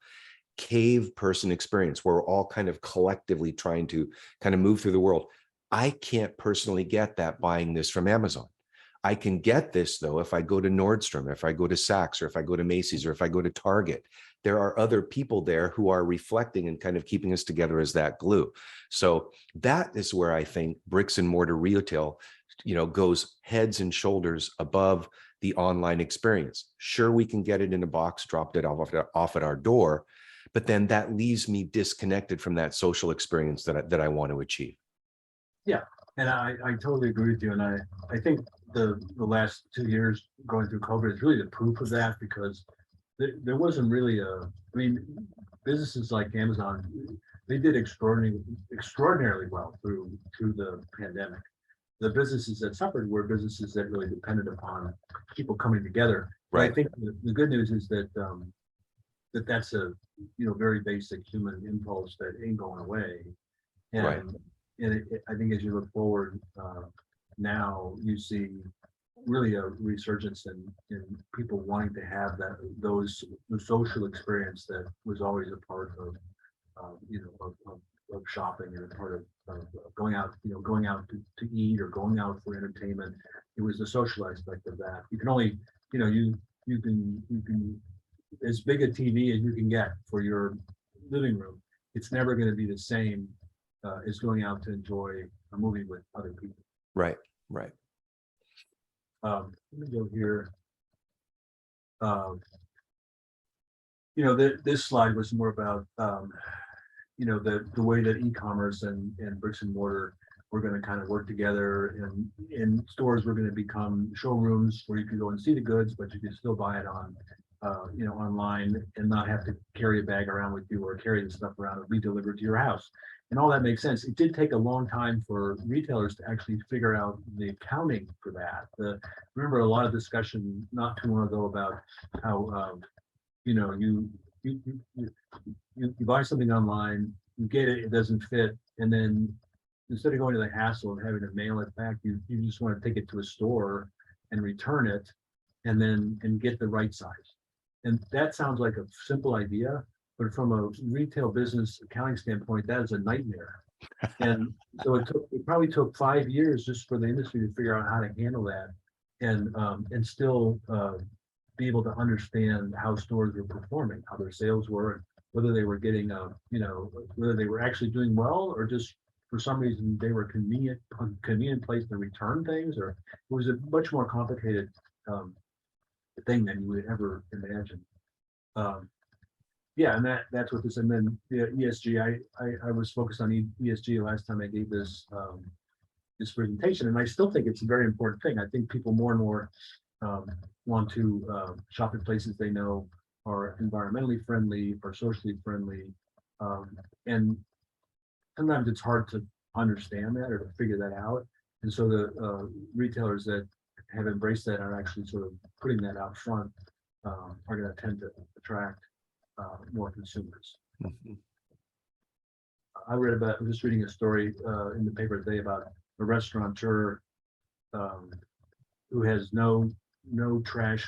cave person experience where we're all kind of collectively trying to kind of move through the world. I can't personally get that buying this from Amazon. I can get this though if I go to Nordstrom, if I go to Saks, or if I go to Macy's, or if I go to Target. There are other people there who are reflecting and kind of keeping us together as that glue. So that is where I think bricks and mortar retail, goes heads and shoulders above the online experience. Sure, we can get it in a box, dropped it off at our door, but then that leaves me disconnected from that social experience that I want to achieve.
Yeah, and I totally agree with you. And I think the last 2 years going through COVID is really the proof of that, because there wasn't really businesses like Amazon, they did extraordinarily well through the pandemic. The businesses that suffered were businesses that really depended upon people coming together.
Right.
But I think the good news is that that's a very basic human impulse that ain't going away. And,
Right.
and I think as you look forward, now you see really a resurgence in people wanting to have the social experience that was always a part of shopping, and a part of going out to eat or going out for entertainment. It was the social aspect of that. You can only you can as big a TV as you can get for your living room. It's never going to be the same as going out to enjoy a movie with other people.
Right. Right.
Let me go here. This slide was more about the way that e-commerce and bricks and mortar were going to kind of work together, and stores were going to become showrooms where you could go and see the goods, but you could still buy it on online and not have to carry a bag around with you or carry the stuff around and be delivered to your house. And all that makes sense. It did take a long time for retailers to actually figure out the accounting for that. Remember a lot of discussion not too long ago about how you buy something online, you get it, it doesn't fit, and then instead of going to the hassle of having to mail it back, you just want to take it to a store and return it, and get the right size. And that sounds like a simple idea, but from a retail business accounting standpoint, that is a nightmare. And so it probably took 5 years just for the industry to figure out how to handle that, and still be able to understand how stores were performing, how their sales were, and whether they were getting whether they were actually doing well, or just for some reason they were convenient place to return things, or it was a much more complicated thing than you would ever imagine. Yeah, and that's what this, and then the ESG. I was focused on ESG last time I gave this this presentation, and I still think it's a very important thing. I think people more and more want to shop at places they know are environmentally friendly or socially friendly, and sometimes it's hard to understand that or to figure that out. And so the retailers that have embraced that are actually sort of putting that out front are going to tend to attract more consumers.
Mm-hmm.
I was just reading a story in the paper today about a restaurateur who has no trash.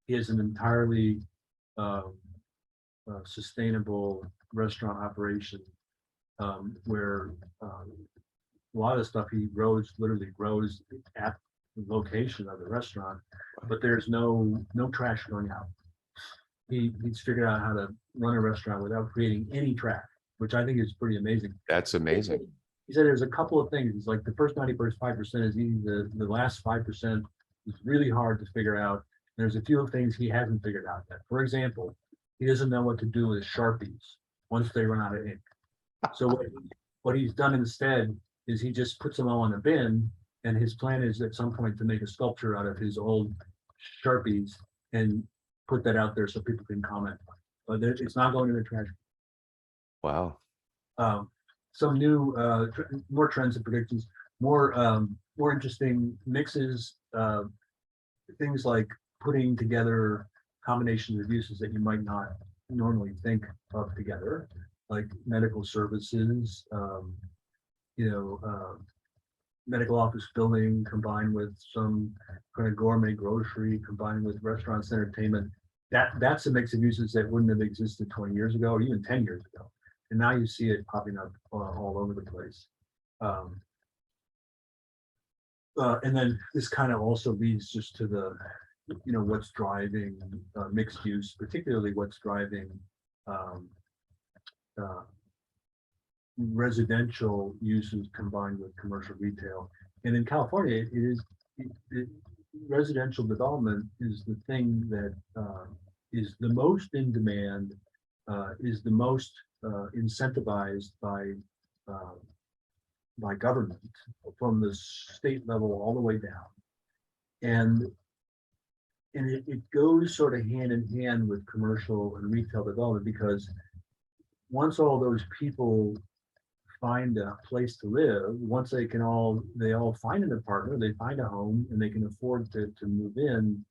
He has an entirely sustainable restaurant operation where a lot of the stuff he literally grows at the location of the restaurant, but there's no trash going out. He's figured out how to run a restaurant without creating any trash, which I think is pretty amazing.
That's amazing.
He said there's a couple of things. It's like the first 5% is easy. The last 5% is really hard to figure out. There's a few things he hasn't figured out yet. For example, he doesn't know what to do with Sharpies once they run out of ink. So what he's done instead is he just puts them all in a bin, and his plan is at some point to make a sculpture out of his old Sharpies and put that out there so people can comment. But it's not going to the trash.
Wow.
Some new, more trends and predictions, more interesting mixes, things like putting together combinations of uses that you might not normally think of together, like medical services, medical office building combined with some kind of gourmet grocery combined with restaurants, entertainment. That's a mix of uses that wouldn't have existed 20 years ago or even 10 years ago. And now you see it popping up all over the place. And then this kind of also leads just to the, what's driving mixed use, particularly what's driving residential uses combined with commercial retail. And in California, residential development is the thing that is the most in demand, is the most incentivized by government from the state level all the way down. And it goes sort of hand in hand with commercial and retail development, because once all those people find a place to live, once they all find an apartment, they find a home and they can afford to move in,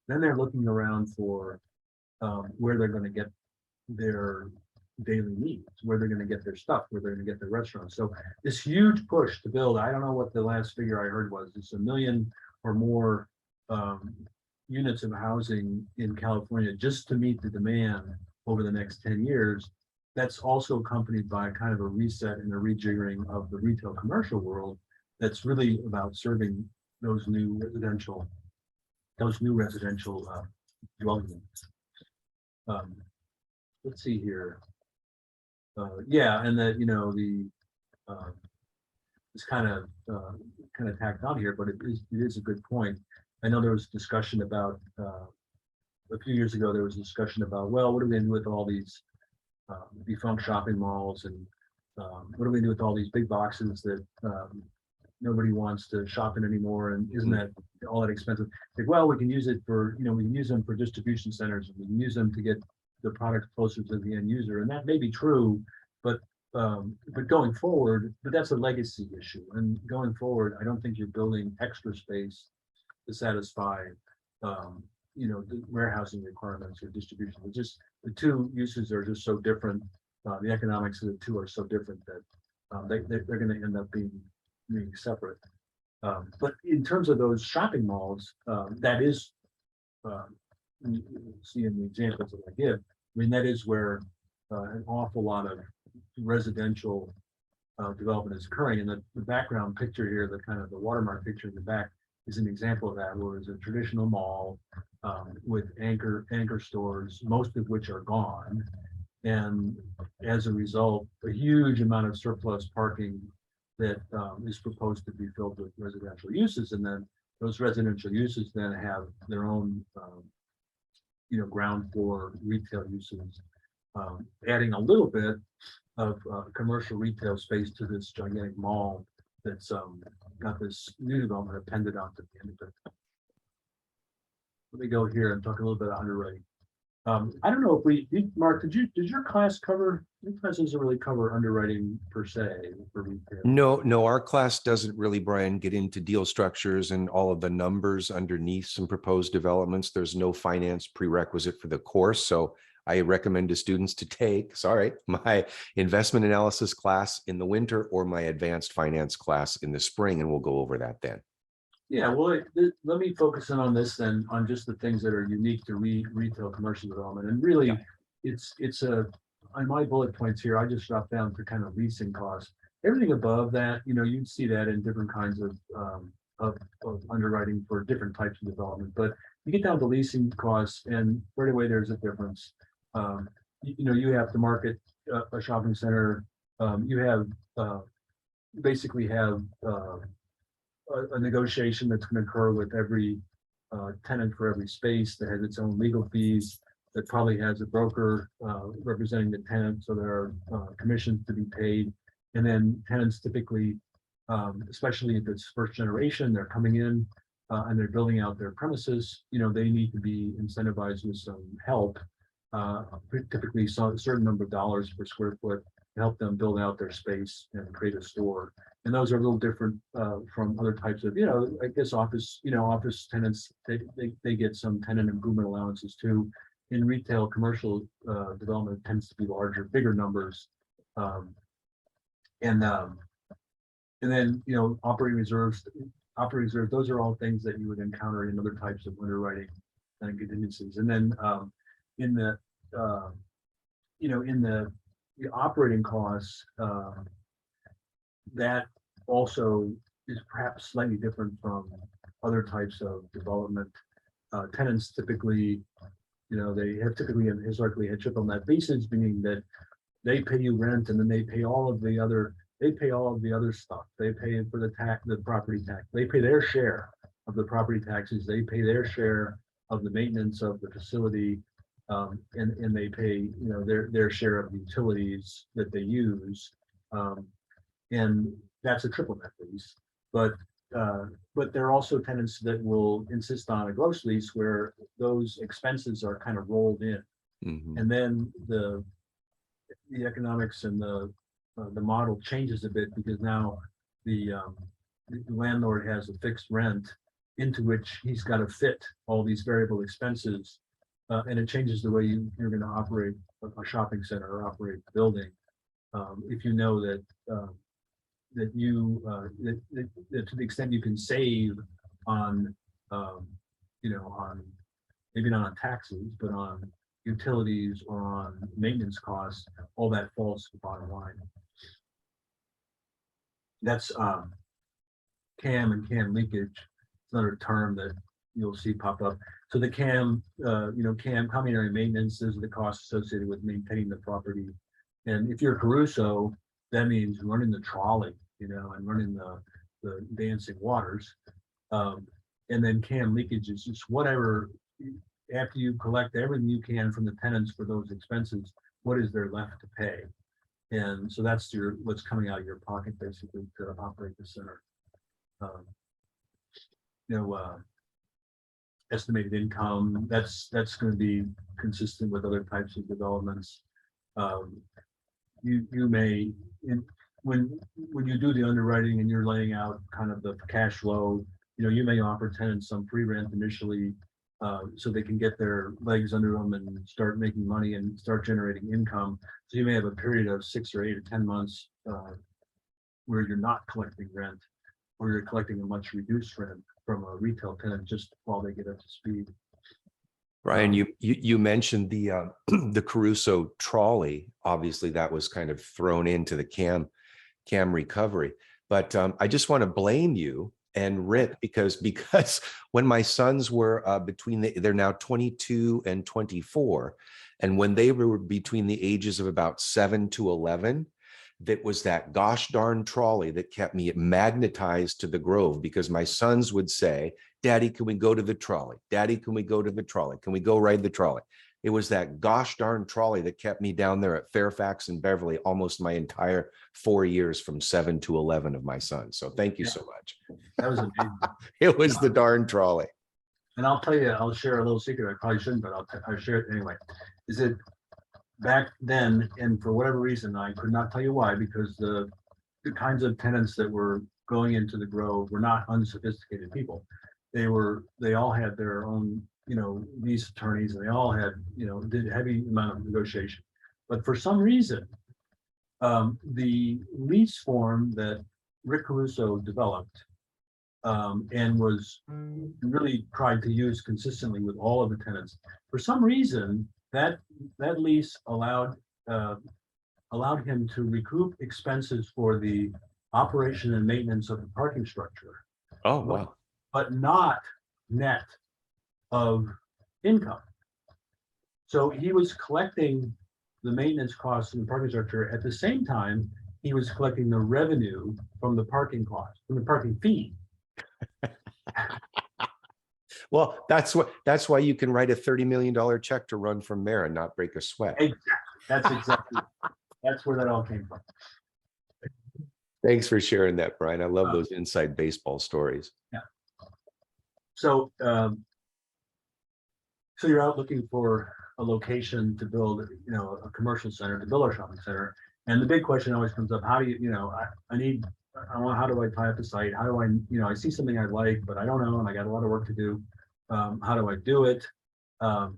then they're looking around for where they're going to get their daily needs, where they're going to get their stuff, where they're going to get their restaurants. So this huge push to build, I don't know what the last figure I heard was, it's 1 million or more units of housing in California just to meet the demand over the next 10 years. That's also accompanied by kind of a reset and a rejiggering of the retail commercial world that's really about serving those new residential dwellings. Let's see here. Yeah, and that it's kind of tacked on here, but it is a good point. I know there was discussion about a few years ago. There was a discussion about, well, what are we going to do with all these defunct shopping malls, and what do we do with all these big boxes that nobody wants to shop in anymore, and isn't that all that expensive? Like, well, we can use it for, we can use them for distribution centers, and we can use them to get the product closer to the end user, and that may be true, but going forward, but that's a legacy issue, and going forward, I don't think you're building extra space to satisfy the warehousing requirements or distribution. It's just the two uses are just so different. The economics of the two are so different that they're going to end up being separate. But in terms of those shopping malls, that is, you see in the examples that I give, I mean, that is where an awful lot of residential development is occurring. And the background picture here, the kind of the watermark picture in the back, is an example of that, where it's a traditional mall with anchor stores, most of which are gone. And as a result, a huge amount of surplus parking that is proposed to be filled with residential uses. And then those residential uses then have their own, ground floor retail uses, adding a little bit of commercial retail space to this gigantic mall that's got this new development appended onto the end of it. Let me go here and talk a little bit about underwriting. I don't know if Mark, did your class cover? Your class doesn't really cover underwriting per se for retail.
No, our class doesn't really, Brian, get into deal structures and all of the numbers underneath some proposed developments. There's no finance prerequisite for the course, so I recommend to students to take, my investment analysis class in the winter or my advanced finance class in the spring, and we'll go over that then.
Yeah, well, let me focus in on this then, on just the things that are unique to retail commercial development. And really, it's on my bullet points here, I just dropped down to kind of leasing costs. Everything above that, you'd see that in different kinds of underwriting for different types of development. But you get down to leasing costs, and right away there's a difference. You have to market a shopping center. You basically have a negotiation that's going to occur with every tenant for every space that has its own legal fees, that probably has a broker representing the tenant, so there are commissions to be paid. And then tenants typically, especially if it's first generation, they're coming in and they're building out their premises, they need to be incentivized with some help, typically a certain number of dollars per square foot, to help them build out their space and create a store. And those are a little different from other types of, I guess office tenants, they get some tenant improvement allowances too. In retail, commercial development tends to be larger, bigger numbers. And then, operating reserves, those are all things that you would encounter in other types of underwriting and contingencies. And then in the, in the operating costs, that also is perhaps slightly different from other types of development. Tenants typically, they have typically and historically had triple net leases, meaning that they pay you rent and then they pay all of the other stuff. They pay for the property tax. They pay their share of the property taxes. They pay their share of the maintenance of the facility, and they pay their share of the utilities that they use, and that's a triple net lease. But there are also tenants that will insist on a gross lease where those expenses are kind of rolled in, and then the economics and the model changes a bit, because now the landlord has a fixed rent into which he's got to fit all these variable expenses, and it changes the way you're going to operate a shopping center or operate a building. If you know that that to the extent you can save on on maybe not on taxes but on utilities or on maintenance costs, all that falls to the bottom line. That's CAM and CAM leakage. It's another term that you'll see pop up. So the CAM, CAM, common area maintenance, is the costs associated with maintaining the property. And if you're Caruso, that means running the trolley, and running the dancing waters. And then CAM leakage is just whatever, after you collect everything you can from the tenants for those expenses, what is there left to pay? And so that's what's coming out of your pocket basically to operate the center. Estimated income, that's going to be consistent with other types of developments. You may, when you do the underwriting and you're laying out kind of the cash flow, you may offer tenants some free rent initially, so they can get their legs under them and start making money and start generating income. So you may have a period of 6 or 8 or 10 months where you're not collecting rent, or you're collecting a much reduced rent from a retail tenant just while they get up to speed.
Brian, you mentioned the the Caruso trolley. Obviously, that was kind of thrown into the CAM recovery. But I just want to blame you and Rick because when my sons were they're now 22 and 24, and when they were between the ages of about 7 to 11, that was that gosh darn trolley that kept me magnetized to the Grove, because my sons would say, "Daddy, can we go to the trolley? Daddy, can we go to the trolley? Can we go ride the trolley?" It was that gosh darn trolley that kept me down there at Fairfax and Beverly almost my entire 4 years from 7 to 11 of my sons. So thank you so much.
That was amazing.
It was the darn trolley.
And I'll tell you, I'll share a little secret. I probably shouldn't, but I'll share it anyway. Is it back then, and for whatever reason, I could not tell you why, because the kinds of tenants that were going into the Grove were not unsophisticated people. They all had their own, lease attorneys, and they all had, did a heavy amount of negotiation. But for some reason, the lease form that Rick Caruso developed and was really tried to use consistently with all of the tenants, for some reason, that lease allowed him to recoup expenses for the operation and maintenance of the parking structure.
Oh, wow.
But not net of income. So he was collecting the maintenance costs in the parking structure. At the same time, he was collecting the revenue from the parking cost, from the parking fee.
Well, that's why you can write a $30 million check to run for mayor and not break a sweat.
Exactly. That's where that all came from.
Thanks for sharing that, Brian. I love those inside baseball stories.
Yeah. So, so you're out looking for a location to build, a commercial center, to build our shopping center. And the big question always comes up: how do you, how do I tie up the site? How do I, I see something I like, but I don't know, and I got a lot of work to do. How do I do it? I've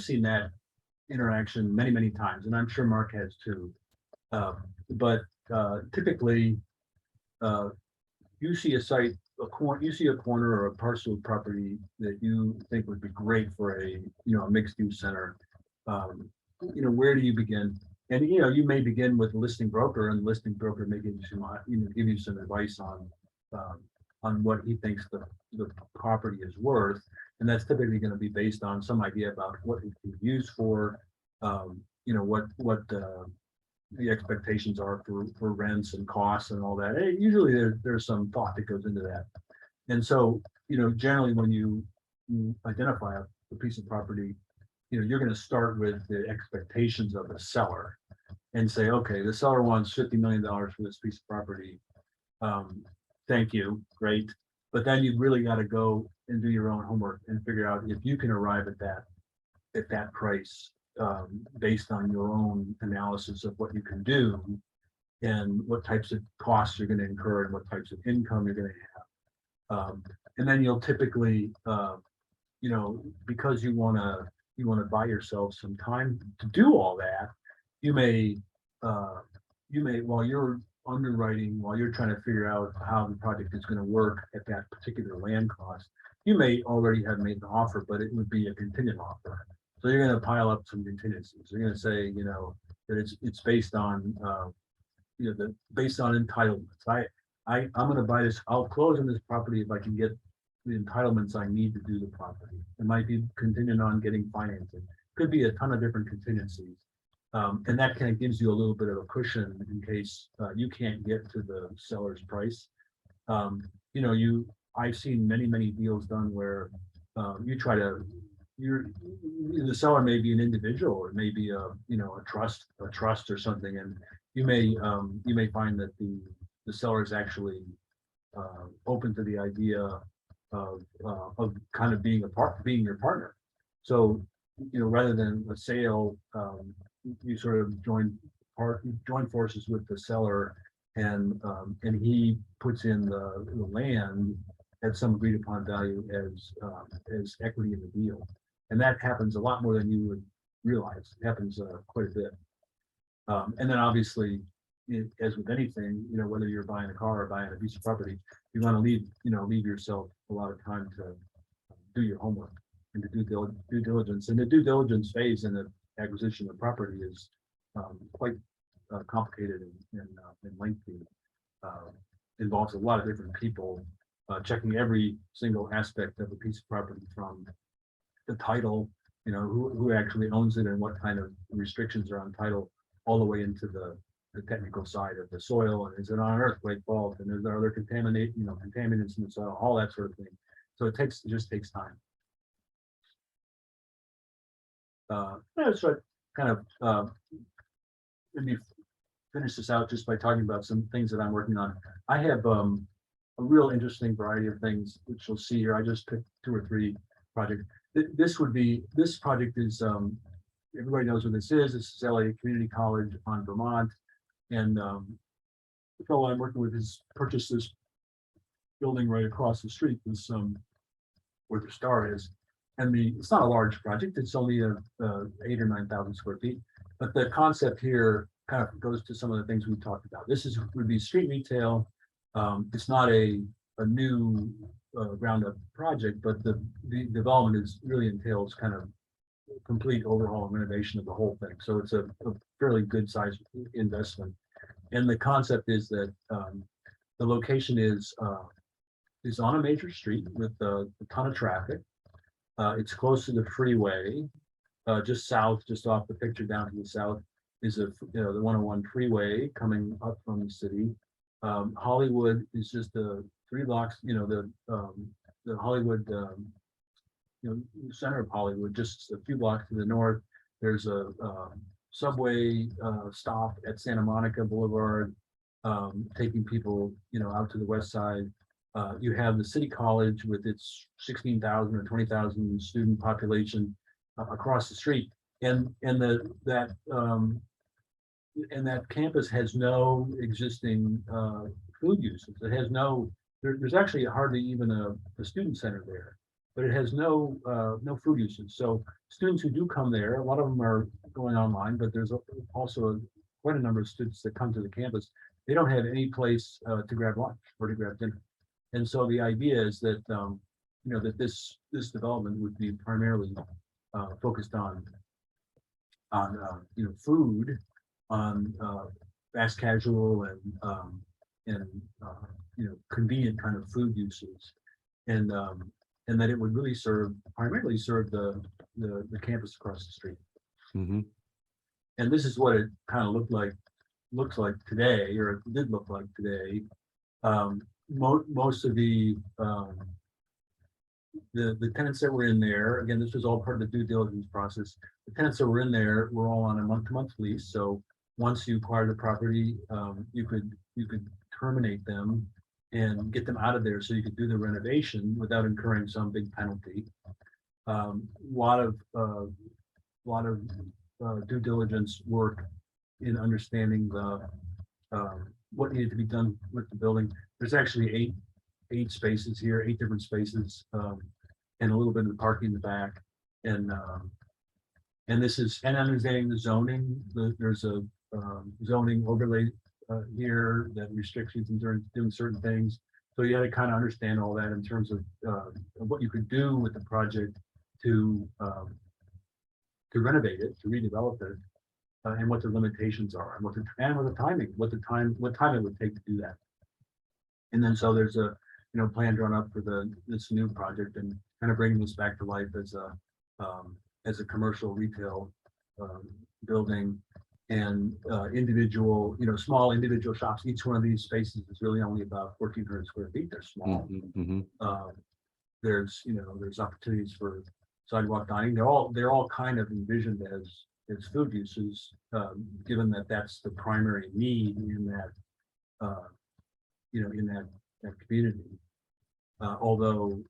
seen that interaction many, many times, and I'm sure Mark has too. But typically, you see a site, you see a corner or a parcel of property that you think would be great for a, a mixed use center. Where do you begin? And, you may begin with a listing broker, and the listing broker may give you some, give you some advice on what he thinks the property is worth. And that's typically going to be based on some idea about what it can be used for, what the expectations are for rents and costs and all that. And usually there's some thought that goes into that. And so, generally when you identify a piece of property, you're going to start with the expectations of the seller and say, okay, the seller wants $50 million for this piece of property. Thank you, great. But then you've really got to go and do your own homework and figure out if you can arrive at that price based on your own analysis of what you can do and what types of costs you're going to incur and what types of income you're going to have. And then you'll typically, because you want to buy yourself some time to do all that, you may while you're underwriting, while you're trying to figure out how the project is going to work at that particular land cost, you may already have made an offer, but it would be a contingent offer. So you're going to pile up some contingencies. You're going to say, that it's based on, based on entitlements. I'm going to buy this. I'll close on this property if I can get the entitlements I need to do the property. It might be contingent on getting financing. Could be a ton of different contingencies. And that kind of gives you a little bit of a cushion in case you can't get to the seller's price. I've seen many deals done where the seller may be an individual, or maybe a trust or something, and you may find that the seller is actually open to the idea of kind of being your partner. So rather than a sale, you sort of join forces with the seller, and he puts in the land at some agreed upon value as equity in the deal. And that happens a lot more than you would realize. It happens quite a bit. And then obviously, as with anything, whether you're buying a car or buying a piece of property, you want to leave yourself a lot of time to do your homework and to do due diligence. And the due diligence phase in the acquisition of property is quite complicated and lengthy. Involves a lot of different people checking every single aspect of a piece of property, from the title, who actually owns it and what kind of restrictions are on title, all the way into the technical side of the soil, and is it on an earthquake fault, and is there other contaminants in the soil, all that sort of thing. So it just takes time. So I kind of maybe finish this out just by talking about some things that I'm working on. I have a real interesting variety of things, which you'll see here. I just picked 2 or 3 projects. This project is, everybody knows what this is. This is LA Community College on Vermont. And the fellow I'm working with has purchased this building right across the street, this where the star is. And it's not a large project. It's only 8,000 or 9,000 square feet. But the concept here kind of goes to some of the things we talked about. This would be street retail. It's not a new ground up project, but the development really entails kind of complete overhaul and renovation of the whole thing. So it's a fairly good sized investment. And the concept is that the location is on a major street with a ton of traffic. It's close to the freeway. Just off the picture down to the south is the 101 freeway coming up from the city. Hollywood is just 3 blocks, the Hollywood, center of Hollywood, just a few blocks to the north. There's a subway stop at Santa Monica Boulevard, taking people, out to the west side. You have the City College with its 16,000 or 20,000 student population across the street, and that campus has no existing food uses. It has there's actually hardly even a student center there, but it has no food uses. So students who do come there, a lot of them are going online, but there's also quite a number of students that come to the campus. they don't have any place to grab lunch or to grab dinner. And so the idea is that that this development would be primarily focused on food, on fast casual and convenient kind of food uses, and that it would really primarily serve the campus across the street.
Mm-hmm.
And this is what it kind of looks like today, or it did look like today. Most of the tenants that were in there, again, this was all part of the due diligence process. The tenants that were in there were all on a month-to-month lease. So once you acquire the property, you could terminate them and get them out of there so you could do the renovation without incurring some big penalty. A lot of due diligence work in understanding what needed to be done with the building. There's actually eight spaces here, 8 different spaces, and a little bit of the parking in the back. And understanding the zoning. There's a zoning overlay here that restricts you from doing certain things. So you had to kind of understand all that in terms of what you could do with the project to renovate it, to redevelop it, and what the limitations are, and what the time it would take to do that. And then so there's a plan drawn up for this new project, and kind of bringing this back to life as a commercial retail building, and small individual shops. Each one of these spaces is really only about 1,400 square feet. They're small.
Mm-hmm.
There's opportunities for sidewalk dining. They're all kind of envisioned as food uses, given that that's the primary need in that community. Although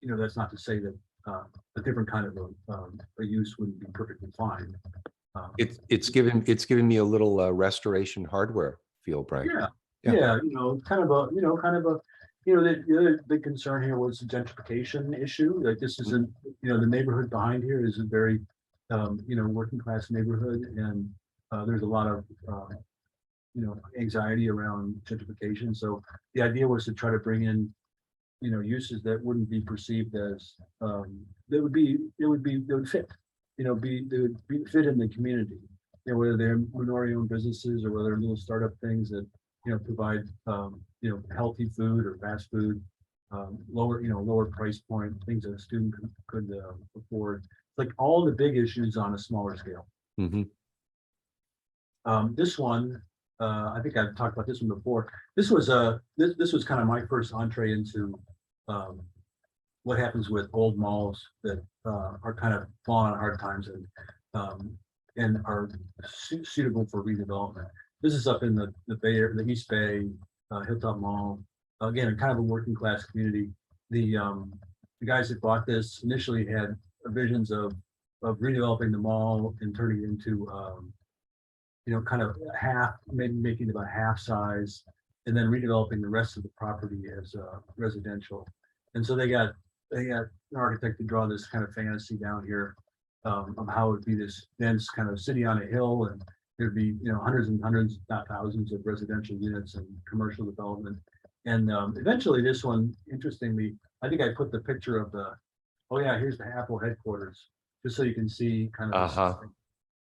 that's not to say that a different kind of a use wouldn't be perfectly fine.
It's given me a little restoration hardware feel, Brian.
Yeah. The other big concern here was the gentrification issue. Like, this isn't, the neighborhood behind here is a very, working class neighborhood, and there's a lot of, anxiety around gentrification. So the idea was to try to bring in, uses that wouldn't be perceived as, they would fit, they would fit in the community. Whether they're minority-owned businesses or whether they're little startup things that provide healthy food or fast food, lower price point, things that a student could afford. Like all the big issues on a smaller scale.
Mm-hmm.
This one, I think I've talked about this one before. This was kind of my first entree into what happens with old malls that are kind of falling on hard times and are suitable for redevelopment. This is up in the Bay Area, the East Bay, Hilltop Mall. Again, kind of a working class community. The guys that bought this initially had visions of redeveloping the mall and turning it into kind of half, maybe making it about half size, and then redeveloping the rest of the property as residential. And so they got an architect to draw this kind of fantasy down here of how it would be this dense kind of city on a hill, and there'd be hundreds and hundreds, not thousands, of residential units and commercial development. And eventually this one, interestingly, I think I put the picture of here's the Apple headquarters, just so you can see kind of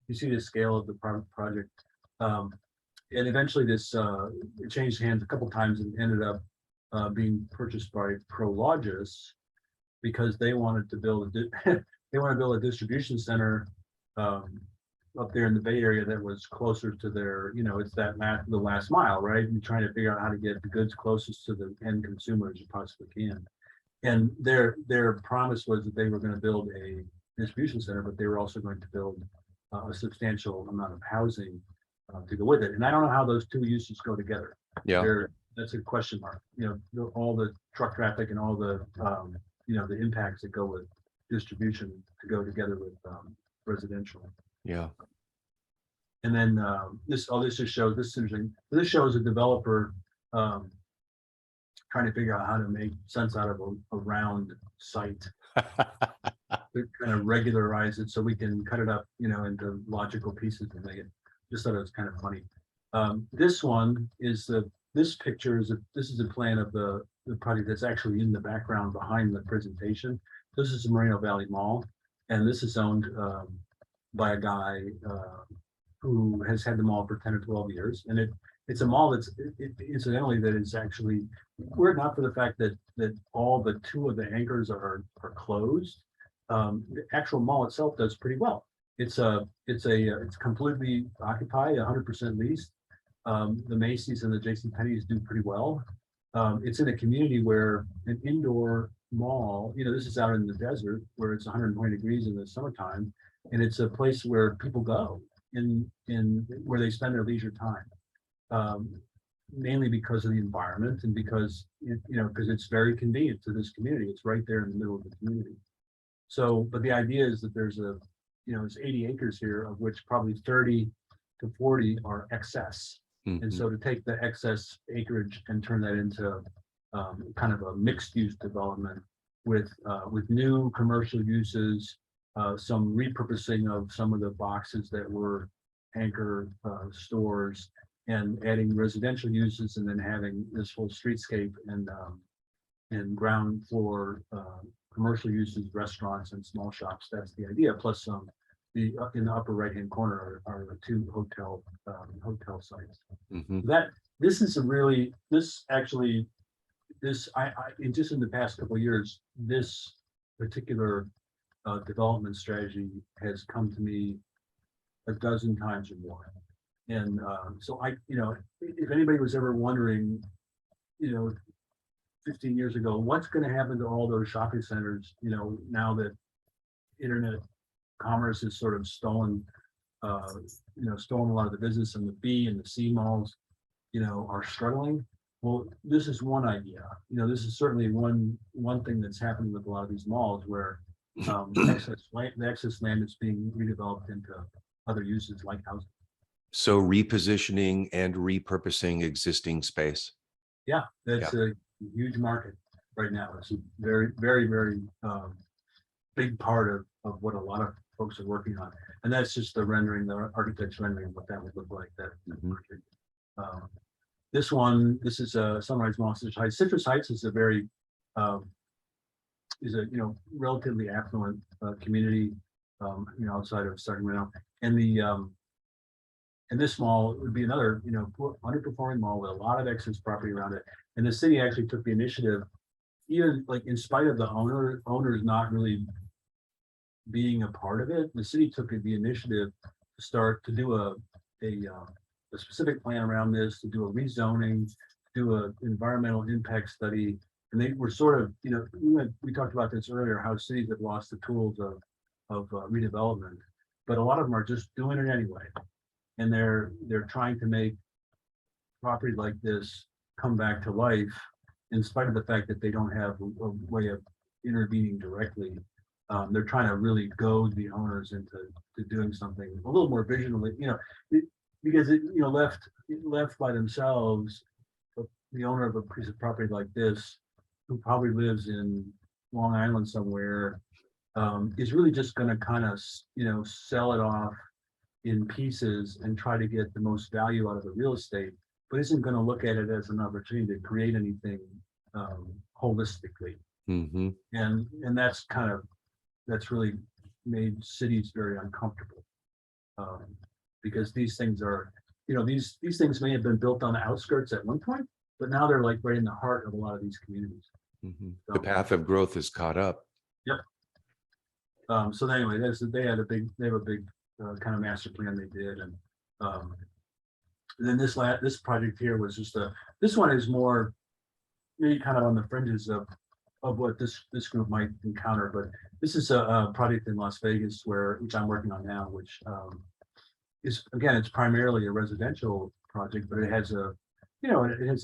you see the scale of the project. And eventually this it changed hands a couple times and ended up being purchased by Prologis, because they wanted to build a distribution center up there in the Bay Area that was closer to their, it's the last mile, right? And trying to figure out how to get the goods closest to the end consumer as you possibly can. And their promise was that they were going to build a distribution center, but they were also going to build a substantial amount of housing to go with it. And I don't know how those two uses go together.
Yeah,
that's a question mark. All the truck traffic and all the the impacts that go with distribution to go together with residential.
Yeah.
And then this just shows, this is interesting. This shows a developer trying to figure out how to make sense out of a round site. To kind of regularize it so we can cut it up, into logical pieces and make it. Just thought it was kind of funny. This one is this picture is this is a plan of the project that's actually in the background behind the presentation. This is the Moreno Valley Mall, and this is owned by a guy who has had the mall for 10 or 12 years. And it's a mall that's incidentally that is actually, were it not for the fact that all but two of the anchors are closed, the actual mall itself does pretty well. It's completely occupied, 100% leased. The Macy's and the JCPenney's do pretty well. It's in a community where an indoor mall, this is out in the desert where it's 120 degrees in the summertime, and it's a place where people go in where they spend their leisure time, mainly because of the environment and because because it's very convenient to this community. It's right there in the middle of the community. So, but the idea is that there's there's 80 acres here, of which probably 30 to 40 are excess. And so to take the excess acreage and turn that into kind of a mixed use development with new commercial uses, some repurposing of some of the boxes that were anchor stores, and adding residential uses, and then having this whole streetscape and ground floor commercial uses, restaurants and small shops. That's the idea. Plus in the upper right hand corner are the two hotel sites. That this is a really just in the past couple of years, this particular development strategy has come to me a dozen times or more. And so if anybody was ever wondering 15 years ago, what's going to happen to all those shopping centers, now that internet commerce has sort of stolen a lot of the business, and the B and the C malls, are struggling. Well, this is one idea. This is certainly one thing that's happening with a lot of these malls, where the excess land is being redeveloped into other uses like housing.
So repositioning and repurposing existing space.
Yeah, that's a huge market right now. It's a very, very, very big part of what a lot of folks are working on. And that's just the rendering, the architect's rendering of what that would look like. This is a Sunrise Mall, Citrus Heights. Citrus Heights is a very relatively affluent community, outside of Sacramento. And this mall would be another, underperforming mall with a lot of excess property around it. And the city actually took the initiative, even like in spite of the owners not really being a part of it, the city took the initiative to start to do a specific plan around this, to do a rezoning, do an environmental impact study. And they were sort of, we talked about this earlier, how cities have lost the tools of redevelopment, but a lot of them are just doing it anyway. And they're trying to make property like this come back to life, in spite of the fact that they don't have a way of intervening directly. They're trying to really goad the owners into doing something a little more visually, because left by themselves, the owner of a piece of property like this, who probably lives in Long Island somewhere, is really just going to kind of sell it off in pieces and try to get the most value out of the real estate, but isn't going to look at it as an opportunity to create anything holistically. And that's really made cities very uncomfortable, because these things are, these things may have been built on the outskirts at one point, but now they're like right in the heart of a lot of these communities.
The path of growth is caught up.
Yep. So anyway, they have a big kind of master plan they did, and then this project here was just this one is more maybe kind of on the fringes of what this group might encounter, but this is a project in Las Vegas which I'm working on now, which is, again, it's primarily a residential project, but it has a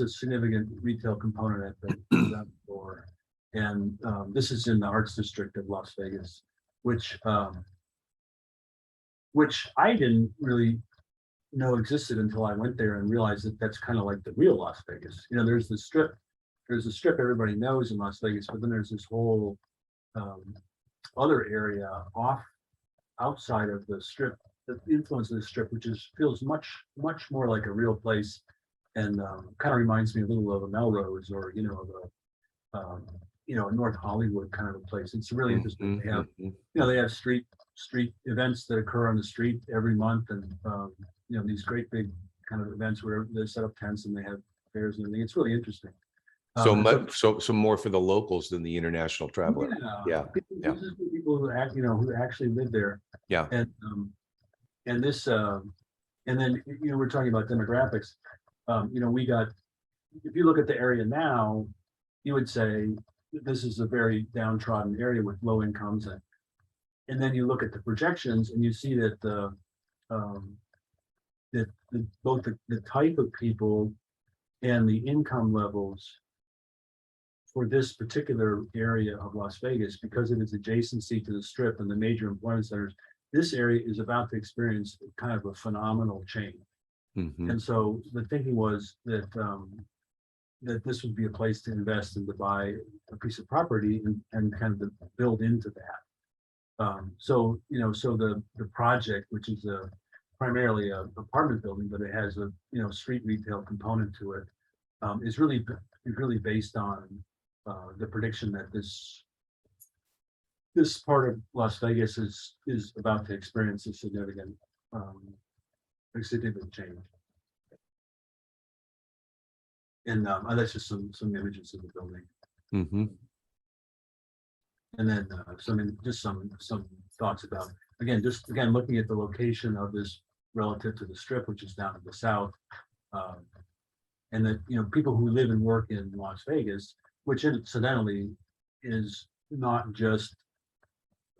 significant retail component at the ground floor. And this is in the Arts District of Las Vegas, which I didn't really know existed until I went there and realized that that's kind of like the real Las Vegas. There's the strip. There's a strip everybody knows in Las Vegas, but then there's this whole other area outside of the strip the influence of the strip, which feels much more like a real place, and kind of reminds me a little of a Melrose, or North Hollywood kind of a place. It's really interesting. They have they have street events that occur on the street every month, and these great big kind of events where they set up tents and they have fairs and everything. It's really interesting.
So more for the locals than the international traveler. Yeah.
This is people who who actually live there.
Yeah.
And this and then we're talking about demographics. We got, if you look at the area now, you would say this is a very downtrodden area with low incomes, and then you look at the projections and you see that both the type of people and the income levels for this particular area of Las Vegas, because of its adjacency to the Strip and the major employment centers, this area is about to experience kind of a phenomenal change. And so the thinking was that that this would be a place to invest and to buy a piece of property and kind of build into that. So the project, which is primarily a apartment building, but it has a street retail component to it, is really based on the prediction that this part of Las Vegas is about to experience a significant change. And that's just some images of the building. And then some thoughts about, again looking at the location of this relative to the Strip, which is down in the south, and that people who live and work in Las Vegas, which incidentally is not just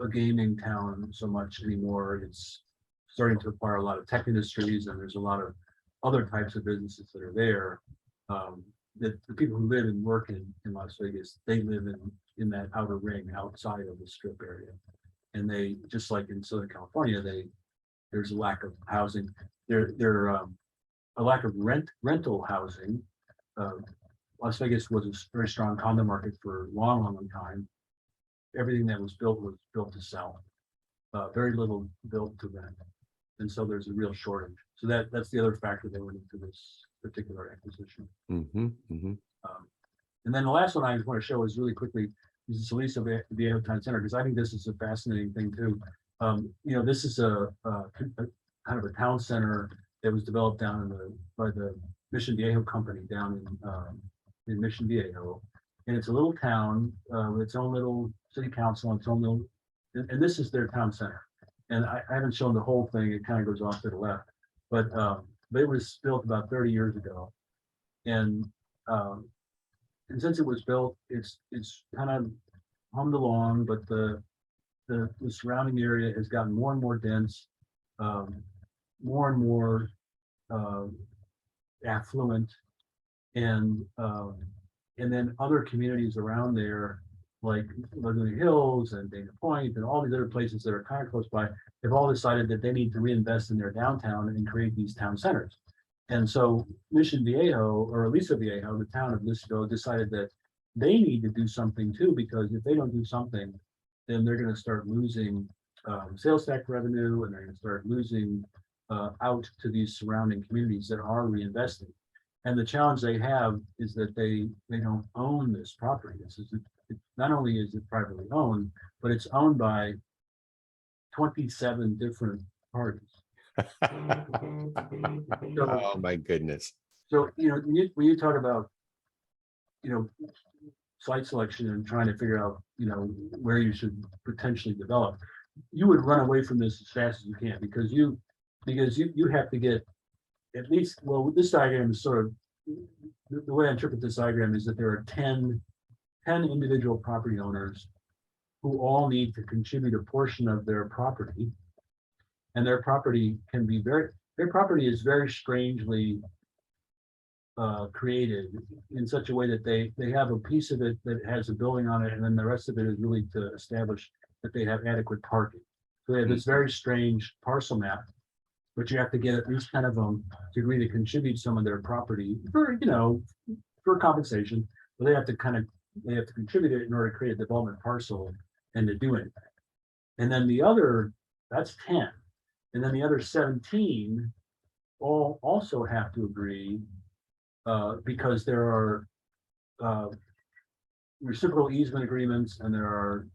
a gaming town so much anymore. It's starting to acquire a lot of tech industries, and there's a lot of other types of businesses that are there. That the people who live and work in Las Vegas, they live in that outer ring outside of the Strip area, and they, just like in Southern California, there's a lack of housing. There a lack of rental housing. Las Vegas was a very strong condo market for a long time. Everything that was built to sell. Very little built to rent, and so there's a real shortage. So that's the other factor that went into this particular acquisition. And then the last one I just want to show is really quickly is the Aliso Viejo Town Center, because I think this is a fascinating thing too. This is a kind of a town center that was developed down by the Mission Viejo company down in Mission Viejo, and it's a little town with its own little city council and its own little, and this is their town center. And I haven't shown the whole thing; it kind of goes off to the left, but it was built about 30 years ago, and since it was built, it's kind of hummed along, but the surrounding area has gotten more and more dense, more and more affluent, and then other communities around there, like Laguna Hills and Dana Point and all these other places that are kind of close by, have all decided that they need to reinvest in their downtown and create these town centers. And so Mission Viejo, or Aliso Viejo, the town of Lisco, decided that they need to do something too, because if they don't do something, then they're going to start losing sales tax revenue, and they're going to start losing out to these surrounding communities that are reinvesting. And the challenge they have is that they don't own this property. Not only is it privately owned, but it's owned by 27 different parties.
Oh my goodness.
So when you talk about site selection and trying to figure out where you should potentially develop, you would run away from this as fast as you can, because you have to get at least, well, this diagram is sort of, the way I interpret this diagram is that there are 10 individual property owners who all need to contribute a portion of their property, and their property is very strangely created in such a way that they have a piece of it that has a building on it, and then the rest of it is really to establish that they have adequate parking. So they have this very strange parcel map, but you have to get at least kind of to agree to contribute some of their property for compensation, but they have to contribute it in order to create a development parcel and to do anything. And then the other, that's 10. And then the other 17 all also have to agree, because there are reciprocal easement agreements, and there are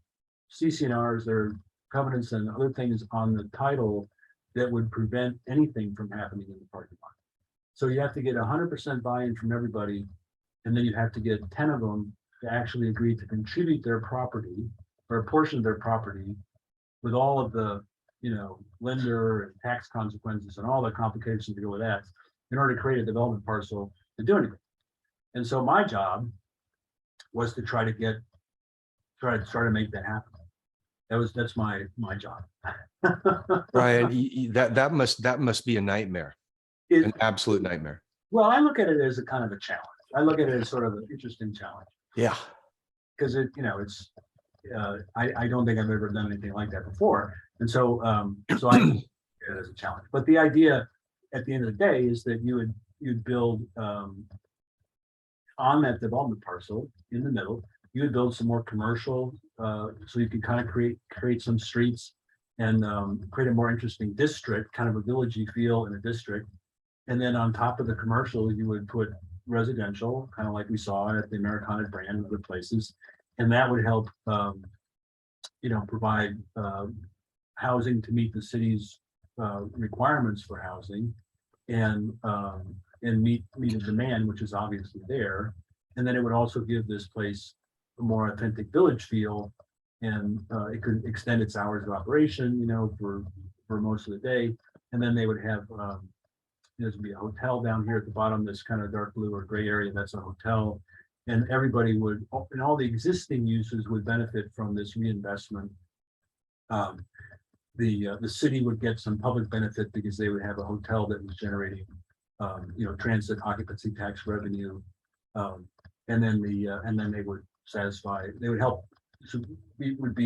CCNRs, there are covenants and other things on the title that would prevent anything from happening in the parking lot. So you have to get 100% buy-in from everybody, and then you have to get 10 of them to actually agree to contribute their property or a portion of their property with all of the, lender and tax consequences and all the complications to go with that in order to create a development parcel to do anything. And so my job was to try to make that happen. That's my job.
Brian, that must be a nightmare, an absolute nightmare.
Well, I look at it as a kind of a challenge. I look at it as sort of an interesting challenge.
Yeah.
Because it's I don't think I've ever done anything like that before. And so so I look at it as a challenge. But the idea at the end of the day is that you'd build on that development parcel in the middle, you would build some more commercial, so you could kind of create some streets and create a more interesting district, kind of a villagey feel in a district. And then on top of the commercial, you would put residential, kind of like we saw at the Americana brand and other places. And that would help, provide housing to meet the city's requirements for housing, and meet the demand, which is obviously there. And then it would also give this place a more authentic village feel, and it could extend its hours of operation, for most of the day. And then they would have, there's be a hotel down here at the bottom, this kind of dark blue or gray area, that's a hotel. And everybody would, and all the existing uses would benefit from this reinvestment. The city would get some public benefit because they would have a hotel that was generating, transit occupancy tax revenue. And then they would help, so we would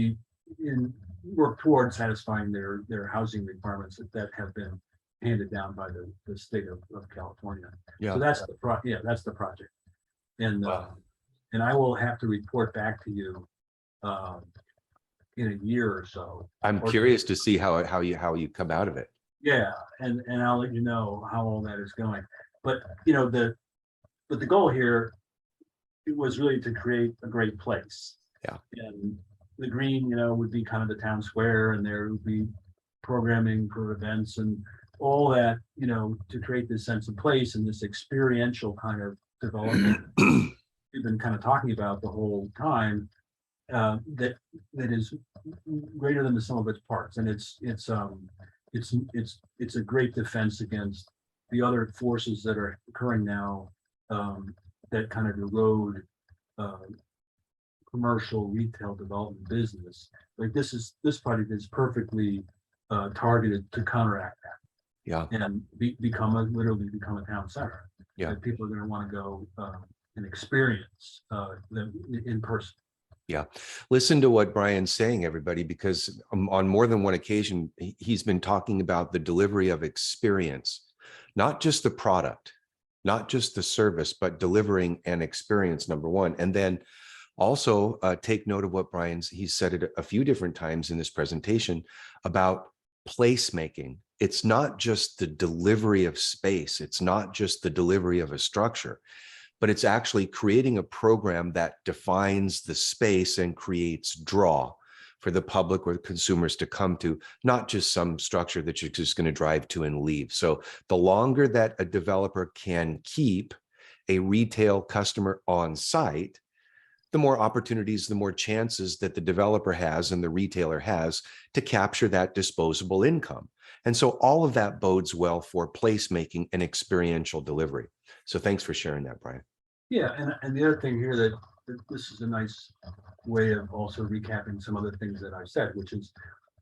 work towards satisfying their housing requirements that have been handed down by the state of California.
Yeah.
So that's the project. And
Wow.
And I will have to report back to you in a year or so.
I'm curious to see how you come out of it.
Yeah, and I'll let you know how all that is going. But the goal here, it was really to create a great place.
Yeah.
And the green, would be kind of the town square, and there would be programming for events and all that, to create this sense of place and this experiential kind of development we've been kind of talking about the whole time, that is greater than the sum of its parts. And it's a great defense against the other forces that are occurring now, that kind of erode commercial retail development business. Like this project is perfectly targeted to counteract that.
Yeah.
And literally become a town center.
Yeah.
That people are going to want to go and experience them in person.
Yeah. Listen to what Brian's saying, everybody, because on more than one occasion, he's been talking about the delivery of experience, not just the product, not just the service, but delivering an experience, number one. And then also take note of what he's said it a few different times in this presentation about placemaking. It's not just the delivery of space. It's not just the delivery of a structure, but it's actually creating a program that defines the space and creates draw for the public or the consumers to come to, not just some structure that you're just going to drive to and leave. So the longer that a developer can keep a retail customer on site, the more opportunities, the more chances that the developer has and the retailer has to capture that disposable income. And so all of that bodes well for placemaking and experiential delivery. So thanks for sharing that, Brian.
Yeah, and the other thing here that this is a nice way of also recapping some other things that I said, which is,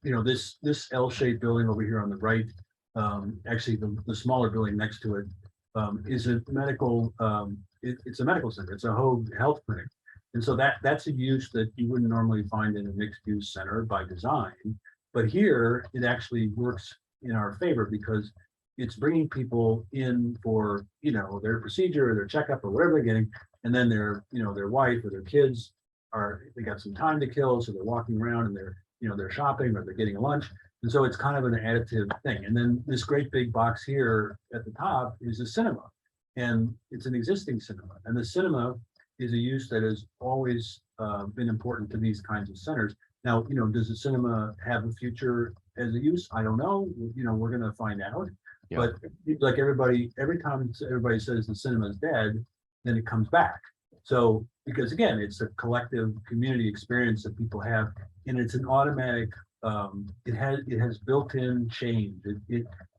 this L-shaped building over here on the right, actually the smaller building next to it, is a medical, it's a medical center. It's a home health clinic. And so that's a use that you wouldn't normally find in a mixed use center by design. But here it actually works in our favor because it's bringing people in for, their procedure or their checkup or whatever they're getting. And then their wife or their kids they got some time to kill. So they're walking around and they're shopping or they're getting a lunch. And so it's kind of an additive thing. And then this great big box here at the top is a cinema. And it's an existing cinema. And the cinema is a use that has always been important to these kinds of centers. Now, does the cinema have a future as a use? I don't know. We're going to find out.
Yeah.
But like every time everybody says the cinema is dead, then it comes back. So, because again, it's a collective community experience that people have, and it's an automatic it has built-in change.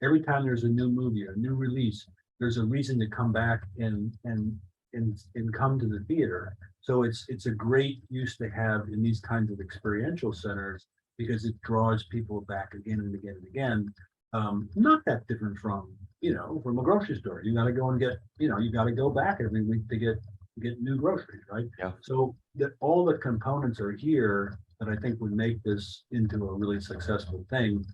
Every time there's a new movie, a new release, there's a reason to come back and come to the theater. So it's a great use to have in these kinds of experiential centers because it draws people back again and again and again. Not that different from from a grocery store. You got to go and get you got to go back every week to get new groceries, right?
Yeah.
So that all the components are here that I think would make this into a really successful thing.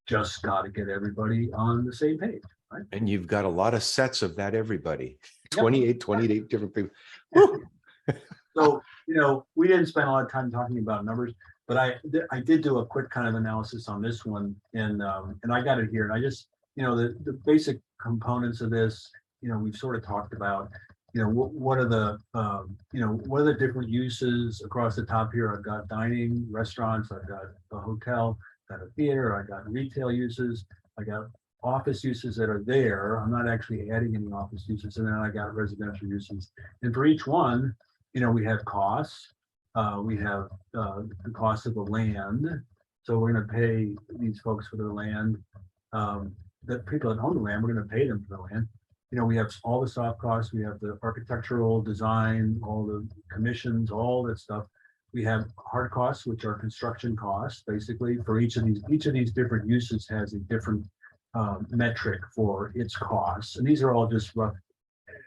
Just got to get everybody on the same page, right?
And you've got a lot of sets of that, everybody.
Yep.
28 different people. Woo!
So, we didn't spend a lot of time talking about numbers, but I did do a quick kind of analysis on this one, and I got it here. And I just, the basic components of this, we've sort of talked about. What are the different uses across the top here? I've got dining, restaurants, I've got a hotel, I've got a theater, I got retail uses, I got office uses that are there. I'm not actually adding any office uses, and then I got residential uses. And for each one, we have costs. We have the cost of the land. So we're going to pay these folks for their land. The people that own the land, we're going to pay them for the land. We have all the soft costs, we have the architectural design, all the commissions, all that stuff. We have hard costs, which are construction costs, basically, for each of these different uses has a different metric for its costs. And these are all just rough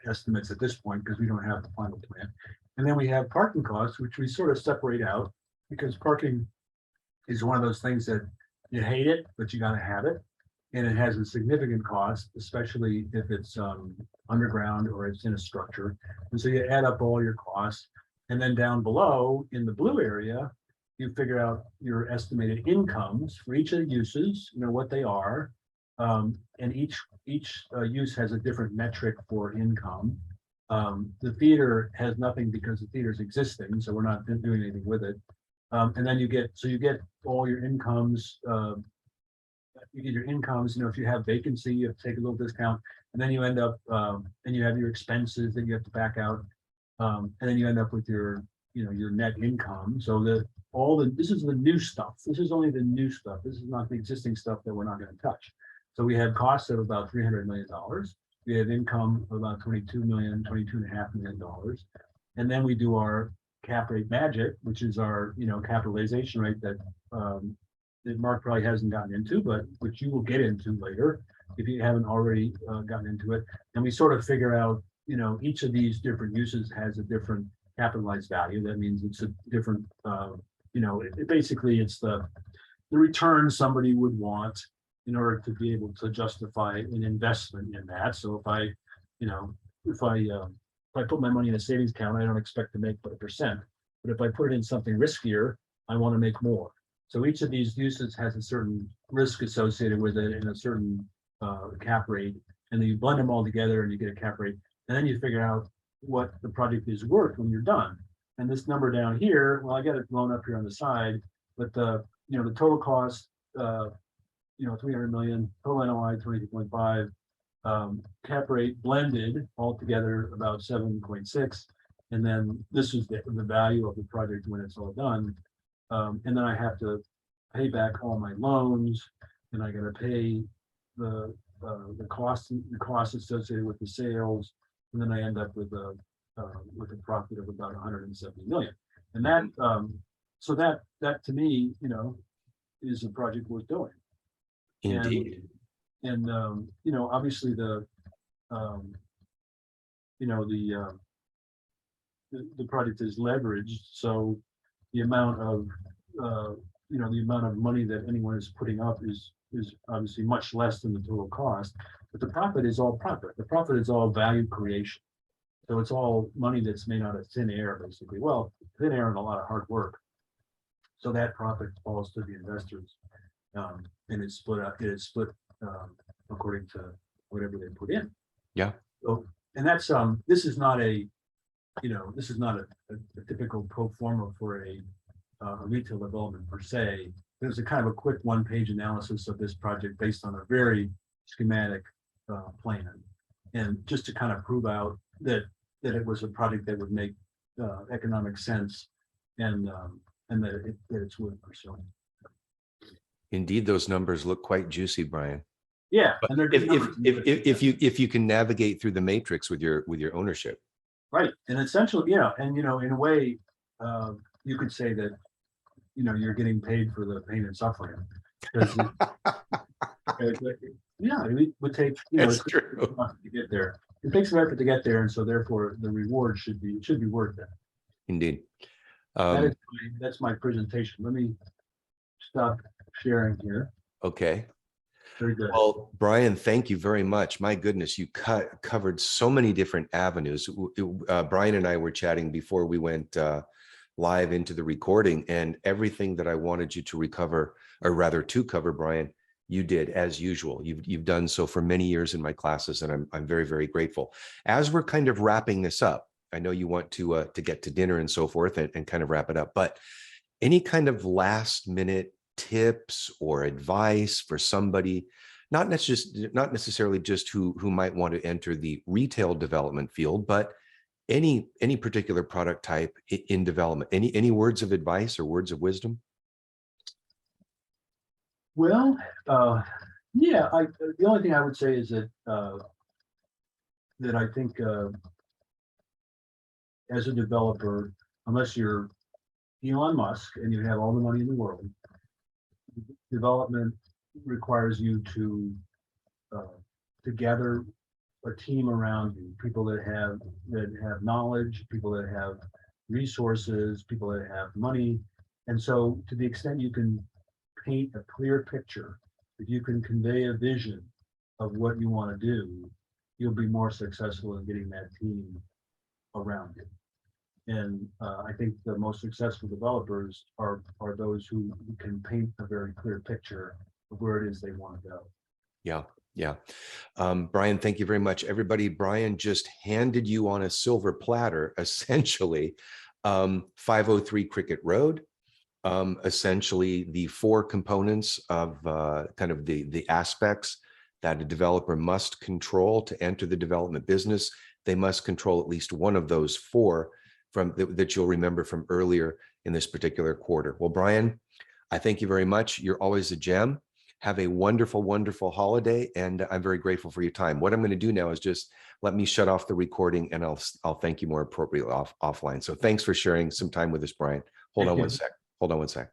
estimates at this point because we don't have the final plan. And then we have parking costs, which we sort of separate out because parking is one of those things that you hate it, but you got to have it. And it has a significant cost, especially if it's underground or it's in a structure. And so you add up all your costs. And then down below in the blue area, you figure out your estimated incomes for each of the uses, what they are. And each use has a different metric for income. The theater has nothing because the theater is existing, so we're not doing anything with it. And then you get all your incomes. You get your incomes, if you have vacancy, you have to take a little discount, and then you end up, and you have your expenses that you have to back out, and then you end up with your net income. So this is the new stuff. This is only the new stuff. This is not the existing stuff that we're not going to touch. So we have costs of about $300 million. We have income of about $22.5 million. And then we do our cap rate magic, which is our, capitalization rate that Mark probably hasn't gotten into, but which you will get into later if you haven't already gotten into it. And we sort of figure out, each of these different uses has a different capitalized value. That means it's a different, basically it's the return somebody would want in order to be able to justify an investment in that. So if I put my money in a savings account, I don't expect to make but 1%. But if I put it in something riskier, I want to make more. So each of these uses has a certain risk associated with it and a certain cap rate. And then you blend them all together and you get a cap rate. And then you figure out what the project is worth when you're done. And this number down here, well, I got it blown up here on the side, but the total cost, 300 million, total NOI 22.5, cap rate blended altogether about 7.6. And then this is the value of the project when it's all done. And then I have to pay back all my loans, and I got to pay the costs associated with the sales, and then I end up with a profit of about 170 million. And that so that to me, is a project worth doing.
Indeed.
And obviously the project is leveraged, so the amount of money that anyone is putting up is obviously much less than the total cost, but the profit is all profit. The profit is all value creation. So it's all money that's made out of thin air, basically. Well, thin air and a lot of hard work. So that profit falls to the investors. And it's split up, it's split according to whatever they put in.
Yeah.
So, and that's, this is not a, this is not a typical pro forma for a retail development per se. There's a kind of a quick one-page analysis of this project based on a very schematic plan. And just to kind of prove out that it was a project that would make economic sense and that it's worth pursuing.
Indeed, those numbers look quite juicy, Brian.
Yeah,
But
and they're good numbers.
if you can navigate through the matrix with your ownership.
Right, and essentially, yeah, and in a way, you could say that you're getting paid for the pain and suffering. Yeah, it would take
That's
it's
true.
to get there. It takes some effort to get there, and so therefore the reward should be worth it.
Indeed.
That's my presentation. Let me stop sharing here.
Okay.
Very good.
Well, Brian, thank you very much. My goodness, you covered so many different avenues. Brian and I were chatting before we went live into the recording, and everything that I wanted you to recover, or rather to cover, Brian, you did as usual. You've done so for many years in my classes, and I'm very, very grateful. As we're kind of wrapping this up, I know you want to get to dinner and so forth and kind of wrap it up, but any kind of last minute tips or advice for somebody, not necessarily just who might want to enter the retail development field, but any particular product type in development? Any words of advice or words of wisdom?
Well, yeah, the only thing I would say is that I think as a developer, unless you're Elon Musk and you have all the money in the world, development requires you to gather a team around you, people that have knowledge, people that have resources, people that have money. And so to the extent you can paint a clear picture, if you can convey a vision of what you want to do, you'll be more successful in getting that team around you. And I think the most successful developers are those who can paint a very clear picture of where it is they want to go.
Yeah. Yeah. Brian, thank you very much. Everybody, Brian just handed you on a silver platter, essentially, 503 Cricket Road, essentially the four components of kind of the aspects that a developer must control to enter the development business. They must control at least one of those four that you'll remember from earlier in this particular quarter. Well, Brian, I thank you very much. You're always a gem. Have a wonderful, wonderful holiday, and I'm very grateful for your time. What I'm going to do now is just let me shut off the recording, and I'll thank you more appropriately offline. So thanks for sharing some time with us, Brian. Hold on one sec.